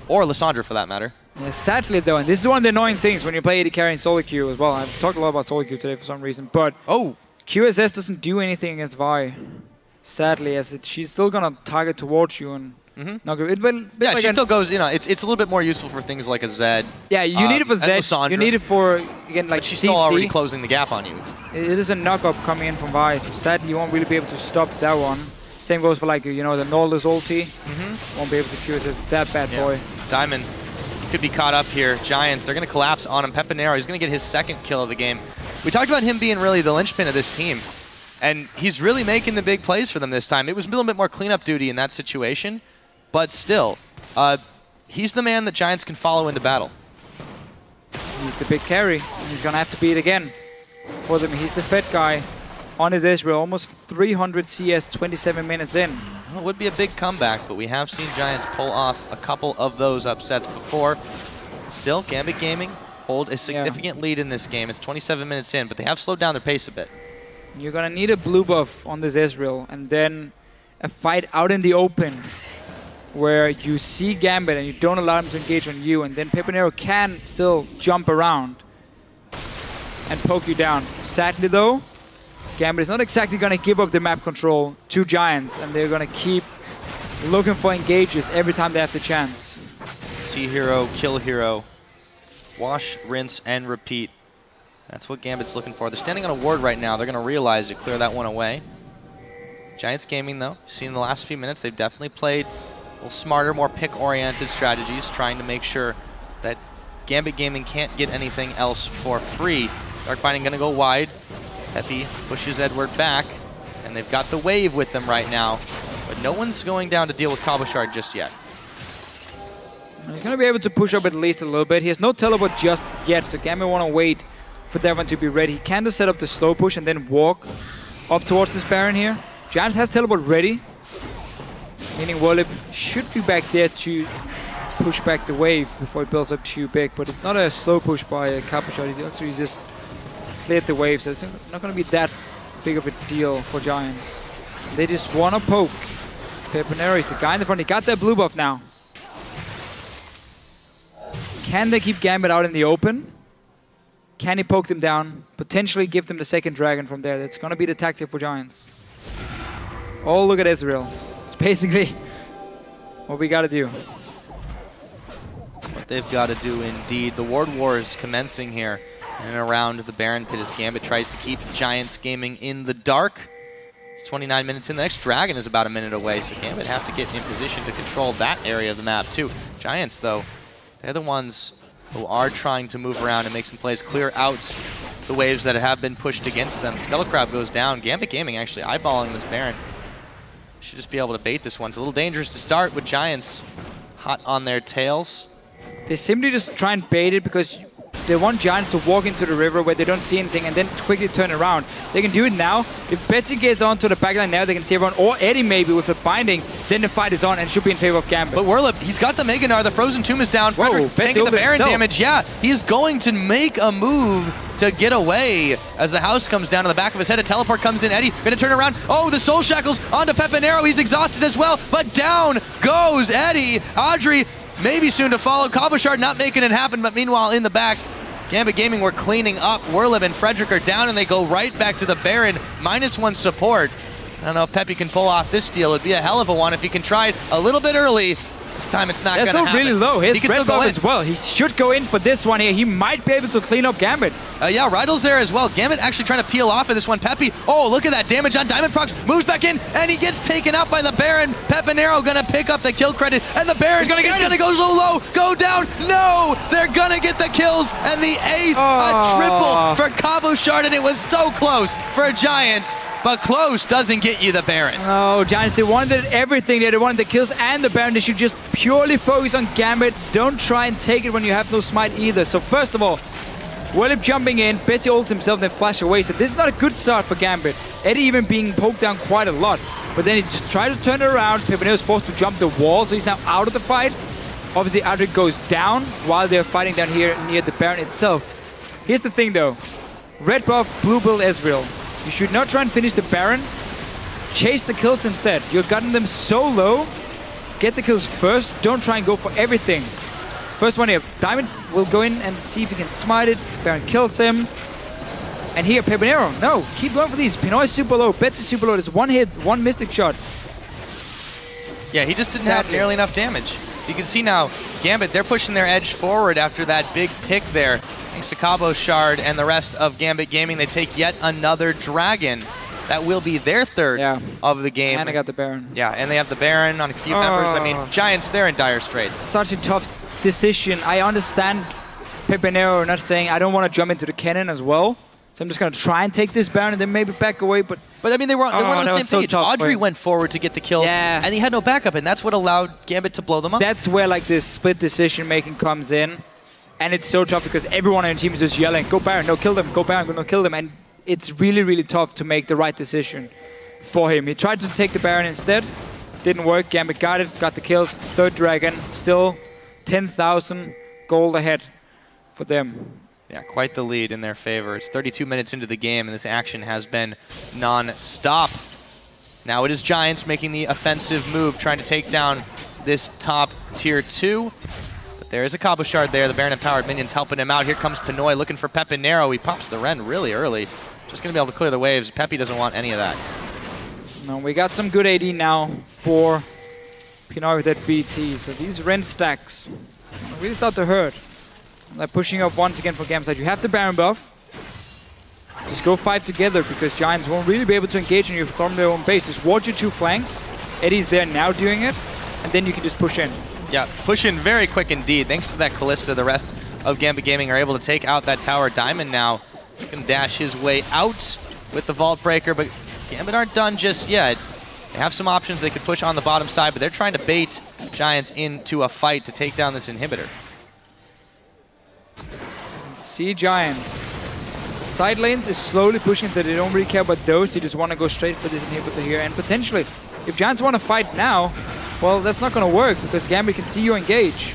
Or Lissandra, for that matter. Yeah, sadly, though, and this is one of the annoying things when you play AD carry in solo queue as well. I've talked a lot about solo queue today for some reason, but QSS doesn't do anything against Vi. Sadly, as she's still gonna target towards you and not good. Yeah, like she still goes. You know, it's a little bit more useful for things like a Zed. Yeah, you need it for Zed. You need it for again like. But she's CC. still already closing the gap on you. It is a knock-up coming in from Vi, so sadly you won't really be able to stop that one. Same goes for like, you know, the Nordless ulti. Won't be able to QSS that bad boy. Diamond could be caught up here. Giants, they're going to collapse on him. Pepinero, he's going to get his second kill of the game. We talked about him being really the linchpin of this team, and he's really making the big plays for them this time. It was a little bit more cleanup duty in that situation, but still, he's the man that Giants can follow into battle. He's the big carry, and he's going to have to beat again for them. He's the Fed guy on his Ezreal, almost 300 CS, 27 minutes in. Well, it would be a big comeback, but we have seen Giants pull off a couple of those upsets before. Still, Gambit Gaming hold a significant lead in this game. It's 27 minutes in, but they have slowed down their pace a bit. You're going to need a blue buff on this Ezreal, and then a fight out in the open where you see Gambit and you don't allow him to engage on you, and then Pepinero can still jump around and poke you down. Sadly, though, Gambit is not exactly going to give up the map control to Giants, and they're going to keep looking for engages every time they have the chance. See hero, kill hero, wash, rinse, and repeat. That's what Gambit's looking for. They're standing on a ward right now. They're going to realize to clear that one away. Giants Gaming, though, seen in the last few minutes, they've definitely played a little smarter, more pick-oriented strategies, trying to make sure that Gambit Gaming can't get anything else for free. Dark Binding going to go wide. Peppy pushes Edward back, and they've got the wave with them right now, but no one's going down to deal with Cabochard just yet. He's going to be able to push up at least a little bit. He has no teleport just yet, so Gambit want to wait for that one to be ready. He can just set up the slow push and then walk up towards this Baron here. Giants has teleport ready, meaning Werlyb should be back there to push back the wave before it builds up too big, but it's not a slow push by Cabochard. He actually just cleared the wave, so it's not going to be that big of a deal for Giants. They just want to poke. Pepinero is the guy in the front. He got that blue buff now. Can they keep Gambit out in the open? Can he poke them down? Potentially give them the second dragon from there. That's going to be the tactic for Giants. Oh, look at Ezreal. It's basically what we got to do. What they've got to do indeed. The Ward War is commencing here. And around the Baron pit as Gambit tries to keep Giants Gaming in the dark. It's 29 minutes in. The next dragon is about a minute away, so Gambit have to get in position to control that area of the map too. Giants, though, they're the ones who are trying to move around and make some plays, clear out the waves that have been pushed against them. Scuttlecrab goes down. Gambit Gaming actually eyeballing this Baron. Should just be able to bait this one. It's a little dangerous to start with Giants hot on their tails. They simply just try and bait it because they want Giants to walk into the river where they don't see anything and then quickly turn around. They can do it now. If Betsy gets onto the backline now, they can see everyone. Or Eddie maybe with a binding. Then the fight is on and should be in favor of Gambit. But Werlyb, he's got the Mega Gnar. The Frozen Tomb is down. Whoa, taking the Baron damage. Yeah, he's going to make a move to get away as the house comes down on the back of his head. A teleport comes in. Eddie going to turn around. Oh, the Soul Shackles onto Pepinero. He's exhausted as well. But down goes Eddie. Adryh maybe soon to follow. Cabochard not making it happen. But meanwhile, in the back, Gambit Gaming were cleaning up. Werlyb and Frederick are down, and they go right back to the Baron. -1 support. I don't know if Peppy can pull off this steal. It'd be a hell of a one if he can try it a little bit early. This time it's not going to happen. That's still really low. His he can still go in as well. He should go in for this one here. He might be able to clean up Gambit. Yeah, Rydle's there as well. Gambit actually trying to peel off of this one. Peppy, oh, look at that damage on Diamondprox. Moves back in, and he gets taken out by the Baron. Pepinero going to pick up the kill credit, and the Baron is going to go so low, go down. No, they're going to get the kills, and the ace, a triple for Cabochard, and it was so close for Giants. But close doesn't get you the Baron. Oh, Giants, they wanted everything there. They wanted the kills and the Baron. They should just purely focus on Gambit. Don't try and take it when you have no smite either. So first of all, Werlyb jumping in, Betsy ults himself, then flash away. So this is not a good start for Gambit. Eddie even being poked down quite a lot. But then he tries to turn it around. Pepinero is forced to jump the wall, so he's now out of the fight. Obviously, Adryh goes down while they're fighting down here near the Baron itself. Here's the thing, though. Red buff, blue build Ezreal. You should not try and finish the Baron Chase the kills instead. You've gotten them so low. Get the kills first. Don't try and go for everything. First one here. Diamond will go in and see if he can smite it. Baron kills him. And here, Pepinero. No, keep going for these. Pinoy is super low. Betsy super low. There's one hit, one mystic shot. Yeah, he just didn't have nearly enough damage. You can see now, Gambit, they're pushing their edge forward after that big pick there. Thanks to Cabochard and the rest of Gambit Gaming, they take yet another dragon. That will be their third of the game. And I got the Baron. Yeah, and they have the Baron on a few members. I mean, Giants, they're in dire straits. Such a tough decision. I understand Pepinero not saying, I don't want to jump into the Kennen as well. So I'm just going to try and take this Baron and then maybe back away. But I mean, they were on the same page. Tough, Adryh went forward to get the kill, and he had no backup, and that's what allowed Gambit to blow them up. That's where like this split decision making comes in. And it's so tough because everyone on your team is just yelling, go Baron, no, kill them, go Baron, no, kill them. And it's really, really tough to make the right decision for him. He tried to take the Baron instead. Didn't work. Gambit got it, got the kills. Third dragon, still 10,000 gold ahead for them. Yeah, quite the lead in their favor. It's 32 minutes into the game, and this action has been non-stop. Now it is Giants making the offensive move, trying to take down this top tier 2. But there is a Cabochard there. The Baron empowered minions helping him out. Here comes Pinoy looking for Pepinero. He pops the Ren really early. Just going to be able to clear the waves. Peppy doesn't want any of that. No, we got some good AD now for Pinoy with that BT. So these Ren stacks really start to hurt. They're pushing up once again for Gambit. You have the Baron buff. Just go 5 together because Giants won't really be able to engage on you from their own base. Just ward your 2 flanks. Eddie's there now doing it. And then you can just push in. Yeah, push in very quick indeed. Thanks to that Kalista, the rest of Gambit Gaming are able to take out that tower. Diamond now can dash his way out with the Vault Breaker, but Gambit aren't done just yet. They have some options. They could push on the bottom side, but they're trying to bait Giants into a fight to take down this inhibitor. See Giants. The side lanes is slowly pushing that they don't really care about those. They just want to go straight for this inhibitor here. And potentially, if Giants want to fight now, well, that's not going to work because Gambit can see you engage.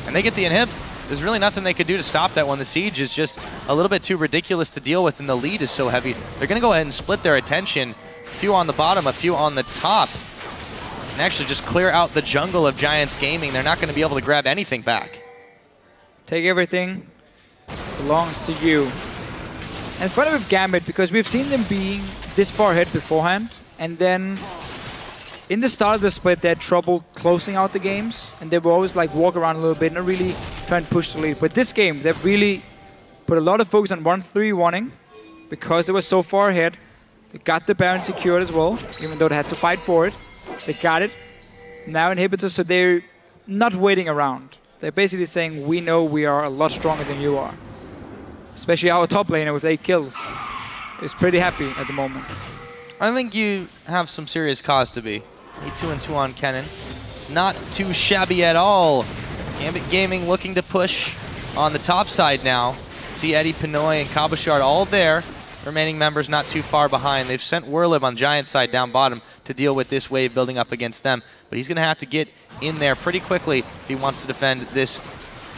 And they get the inhib. There's really nothing they could do to stop that one. The siege is just a little bit too ridiculous to deal with, and the lead is so heavy. They're going to go ahead and split their attention. A few on the bottom, a few on the top. And actually just clear out the jungle of Giants Gaming. They're not going to be able to grab anything back. Take everything. Belongs to you. And it's funny with Gambit because we've seen them being this far ahead beforehand, and then in the start of the split they had trouble closing out the games, and they would always like walk around a little bit, not really trying to push the lead. But this game they've really put a lot of focus on 1-3-1-ing because they were so far ahead. They got the Baron secured as well, even though they had to fight for it. They got it. Now inhibitors, so they're not waiting around. They're basically saying, we know we are a lot stronger than you are. Especially our top laner with 8 kills. Is pretty happy at the moment. I think you have some serious cause to be. 2-2 on Kennen. It's not too shabby at all. Gambit Gaming looking to push on the top side now. See Eddie, Pinoy, and Cabochard all there. Remaining members not too far behind. They've sent Werlyb on Giant side down bottom to deal with this wave building up against them. But he's going to have to get in there pretty quickly if he wants to defend this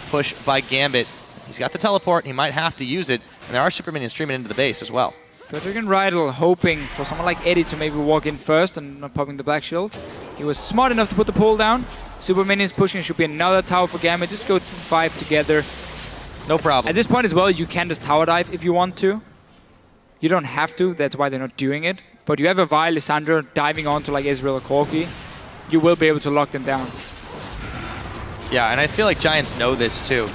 push by Gambit. He's got the teleport. He might have to use it. And there are super minions streaming into the base as well. Frederick and Rydle hoping for someone like Eddie to maybe walk in first and not popping the black shield. He was smart enough to put the pull down. Super minions pushing. Should be another tower for Gambit. Just go 5 together. No problem. At this point as well, you can just tower dive if you want to. You don't have to. That's why they're not doing it. But you have a Vi, Lissandra diving onto like Ezreal or Corki. You will be able to lock them down. Yeah, and I feel like Giants know this too.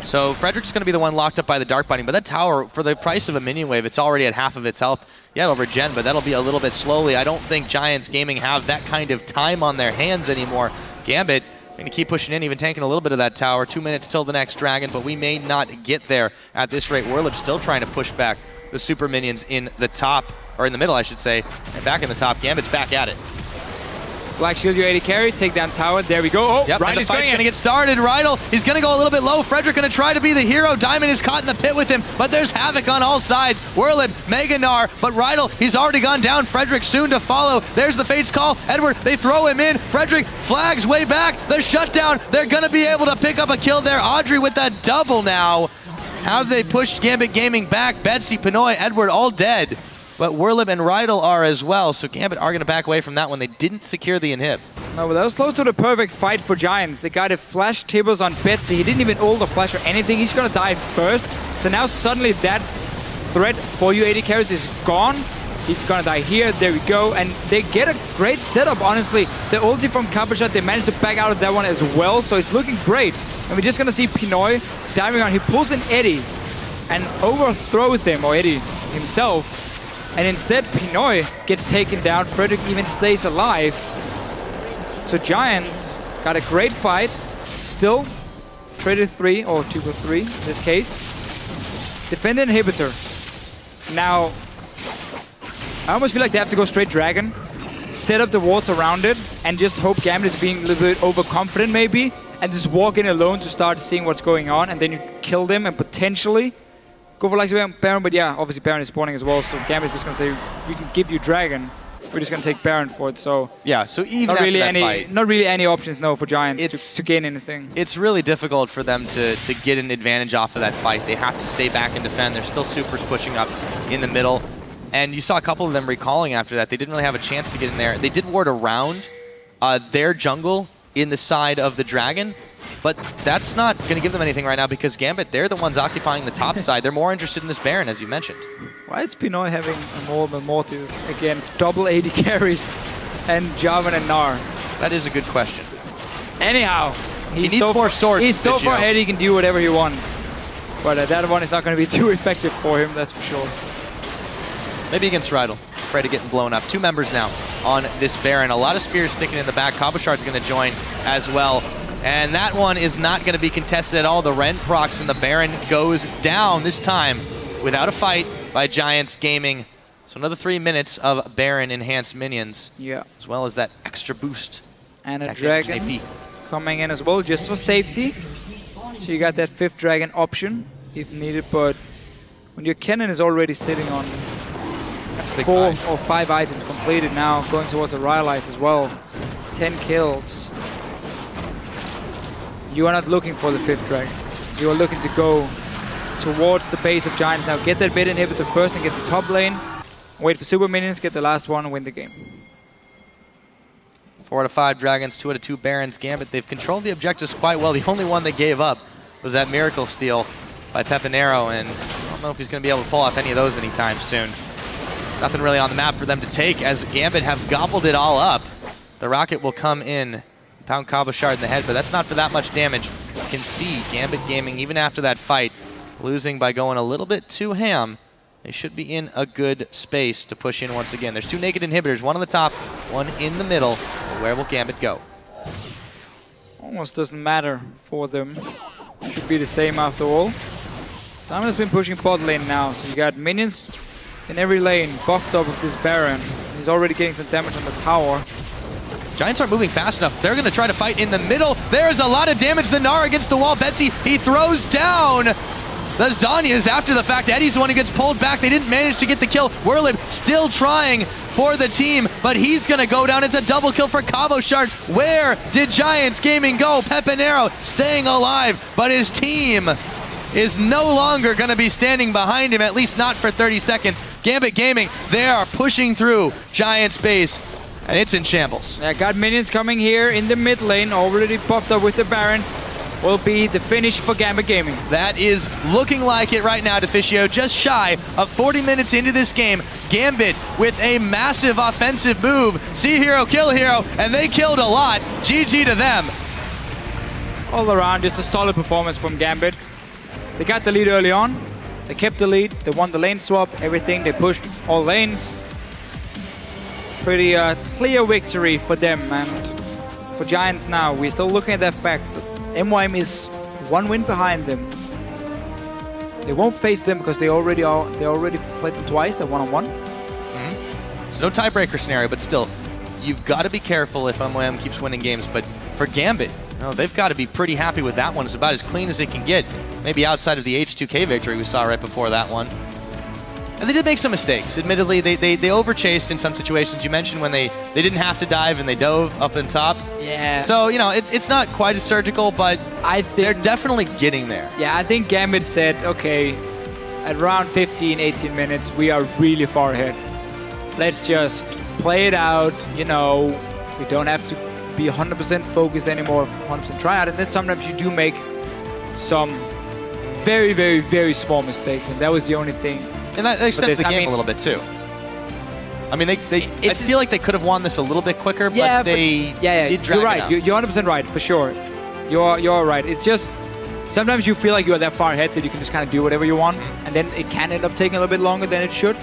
So Frederick's going to be the one locked up by the Dark Binding, but that tower, for the price of a minion wave, it's already at half of its health. Yeah, it'll regen, but that'll be a little bit slowly. I don't think Giants Gaming have that kind of time on their hands anymore. Gambit going to keep pushing in, even tanking a little bit of that tower. 2 minutes till the next dragon, but we may not get there at this rate. Werlyb still trying to push back the super minions in the top, or in the middle, I should say, and back in the top. Gambit's back at it. Black shield, your AD carry, take down tower. There we go. Oh, yep, and the fight's going to get started. Rydle, he's going to go a little bit low. Frederick going to try to be the hero. Diamond is caught in the pit with him, but there's havoc on all sides. Werlyb, Gnar, but Rydle, he's already gone down. Frederick soon to follow. There's the Fate's Call. Edward, they throw him in. Frederick flags way back. The shutdown. They're going to be able to pick up a kill there. Adryh with that double now. How have they pushed Gambit Gaming back? Betsy, Pinoy, Edward all dead. but Werlyb and Rydle are as well, so Gambit are going to back away from that one. They didn't secure the inhib. No, but that was close to the perfect fight for Giants. They got a flash tables on Betsy. He didn't even ult or flash or anything. He's going to die first. So now suddenly that threat for you AD carries is gone. He's going to die here. There we go. And they get a great setup, honestly. The ulti from Cabochard, they managed to back out of that one as well. So it's looking great. And we're just going to see Pinoy diving on. He pulls in Eddie and overthrows him, or Eddie himself. And instead, Pinoy gets taken down. Frederick even stays alive. So Giants got a great fight. Still traded 3, or 2 for 3 in this case. Defend inhibitor. Now, I almost feel like they have to go straight dragon, set up the wards around it, and just hope Gambit is being a little bit overconfident maybe, and just walk in alone to start seeing what's going on, and then you kill them and potentially go for like Baron. But yeah, obviously Baron is spawning as well, so Gambit is just going to say, we can give you dragon. We're just going to take Baron for it, so... Yeah, so even not really any options, no, for Giants to gain anything. It's really difficult for them to get an advantage off of that fight. They have to stay back and defend. There's still supers pushing up in the middle. And you saw a couple of them recalling after that. They didn't really have a chance to get in there. They did ward around their jungle in the side of the dragon, but that's not going to give them anything right now because Gambit, they're the ones occupying the top side. They're more interested in this Baron, as you mentioned. Why is Pinoy having a more than Mortis against double AD carries and Jarvan and Gnar? That is a good question. Anyhow, he needs more swords. He's so far ahead he can do whatever he wants. But that one is not going to be too effective for him, that's for sure. Maybe against Rydle. He's afraid of getting blown up. 2 members now on this Baron. A lot of spears sticking in the back. Cabochard's going to join as well. And that one is not going to be contested at all. The Diamondprox and the Baron goes down this time without a fight by Giants Gaming. So another 3 minutes of Baron enhanced minions. Yeah. As well as that extra boost. And a dragon coming in as well, just for safety. So you got that 5th dragon option if needed, but when your Kennen is already sitting on 4 or 5 items completed now, going towards a Rylite as well. 10 kills. You are not looking for the 5th dragon. You are looking to go towards the base of Giants now. Get that bait inhibitor first and get the top lane. Wait for super minions, get the last one and win the game. 4 out of 5 dragons, 2 out of 2 barons. Gambit, they've controlled the objectives quite well. The only one they gave up was that miracle steal by Pepinero, and I don't know if he's going to be able to pull off any of those anytime soon. Nothing really on the map for them to take as Gambit have gobbled it all up. The rocket will come in, pound Cabochard in the head, but that's not for that much damage. You can see Gambit Gaming, even after that fight, losing by going a little bit too ham. They should be in a good space to push in once again. There's 2 naked inhibitors, one on the top, one in the middle. Where will Gambit go? Almost doesn't matter for them. Should be the same after all. Diamond has been pushing bot lane now, so you got minions in every lane, buffed up with this Baron. He's already getting some damage on the tower. Giants aren't moving fast enough. They're going to try to fight in the middle. There's a lot of damage. The Gnar against the wall. Betsy, he throws down the Zhonya's after the fact. Eddie's the one who gets pulled back. They didn't manage to get the kill. Werlyb still trying for the team, but he's going to go down. It's a double kill for Cabochard. Where did Giants Gaming go? Pepinero staying alive, but his team is no longer going to be standing behind him, at least not for 30 seconds. Gambit Gaming, they are pushing through Giants base, and it's in shambles. Yeah, got minions coming here in the mid lane, already buffed up with the Baron. Will be the finish for Gambit Gaming. That is looking like it right now, Deficio. Just shy of 40 minutes into this game, Gambit with a massive offensive move. See hero, kill hero, and they killed a lot. GG to them. All around, just a solid performance from Gambit. They got the lead early on. They kept the lead. They won the lane swap, everything. They pushed all lanes. Pretty clear victory for them. And for Giants now, we're still looking at that fact. MYM is 1 win behind them. They won't face them because they already played them twice. They're 1-on-1. There's no tiebreaker scenario, but still, you've got to be careful if MYM keeps winning games. But for Gambit, no, they've got to be pretty happy with that one. It's about as clean as it can get. Maybe outside of the H2K victory we saw right before that one. And they did make some mistakes. Admittedly, they overchased in some situations. You mentioned when they didn't have to dive and they dove up on top. Yeah. So, you know, it's not quite as surgical, but they're definitely getting there. Yeah, I think Gambit said, okay, at around 15, 18 minutes, we are really far ahead. Let's just play it out, you know, we don't have to be 100% focused anymore, 100% try out, and then sometimes you do make some very, very, very small mistakes, and that was the only thing. And that extends the game a little bit too. I mean, I feel like they could have won this a little bit quicker, but they did drag You're right. it out. You're 100% right, for sure. You're right. It's just sometimes you feel like you're that far ahead that you can just kind of do whatever you want, and then it can end up taking a little bit longer than it should.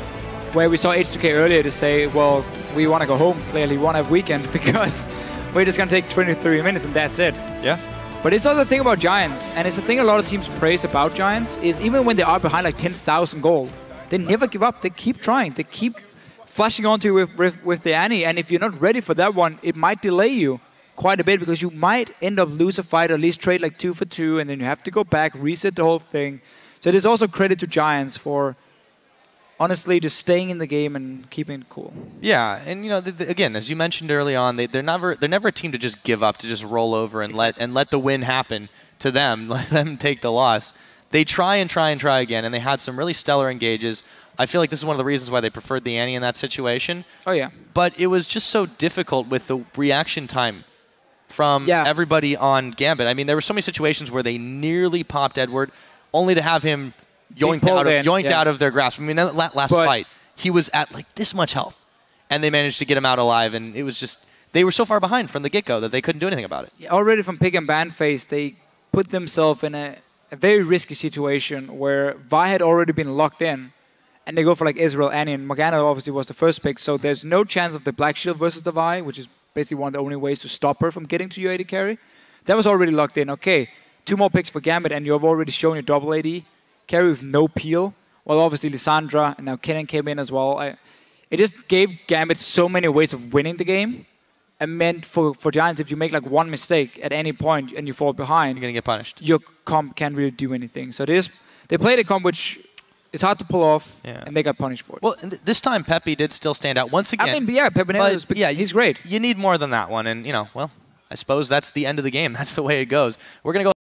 Where we saw H2K earlier to say, well, we want to go home, clearly, we want to have weekend because we're just going to take 23 minutes and that's it. Yeah. But it's also the thing about Giants, and it's the thing a lot of teams praise about Giants, is even when they are behind like 10,000 gold, they never give up. They keep trying. They keep flashing onto you with the Annie, and if you're not ready for that one, it might delay you quite a bit because you might end up lose a fight or at least trade like 2 for 2, and then you have to go back, reset the whole thing. So there's also credit to Giants for honestly just staying in the game and keeping it cool. Yeah, and you know, again, as you mentioned early on, they're never a team to just give up, to just roll over and let the win happen to them, let them take the loss. They try and try and try again, and they had some really stellar engages. I feel like this is one of the reasons why they preferred the Annie in that situation. Oh yeah. But it was just so difficult with the reaction time from everybody on Gambit. I mean, there were so many situations where they nearly popped Edward, only to have him yoinked out of their grasp. I mean, that last fight, he was at like this much health, and they managed to get him out alive, and it was just, they were so far behind from the get-go that they couldn't do anything about it. Yeah, already from pick and ban phase, they put themselves in a very risky situation where Vi had already been locked in, and they go for like Ezreal, Annie, and Morgana obviously was the first pick, so there's no chance of the Black Shield versus the Vi, which is basically one of the only ways to stop her from getting to your AD carry. That was already locked in. Okay, 2 more picks for Gambit, and you have already shown your double AD carry with no peel. Well, obviously Lissandra, and now Kennen came in as well. It just gave Gambit so many ways of winning the game, and meant for Giants, if you make like one mistake at any point and you fall behind, you're going to get punished. Your comp can't really do anything. So they played a comp which is hard to pull off, and they got punished for it. Well, this time Pepe did still stand out once again. I mean, yeah, Pepinero, he's great. You need more than that one, and you know, well, I suppose that's the end of the game. That's the way it goes. We're going to go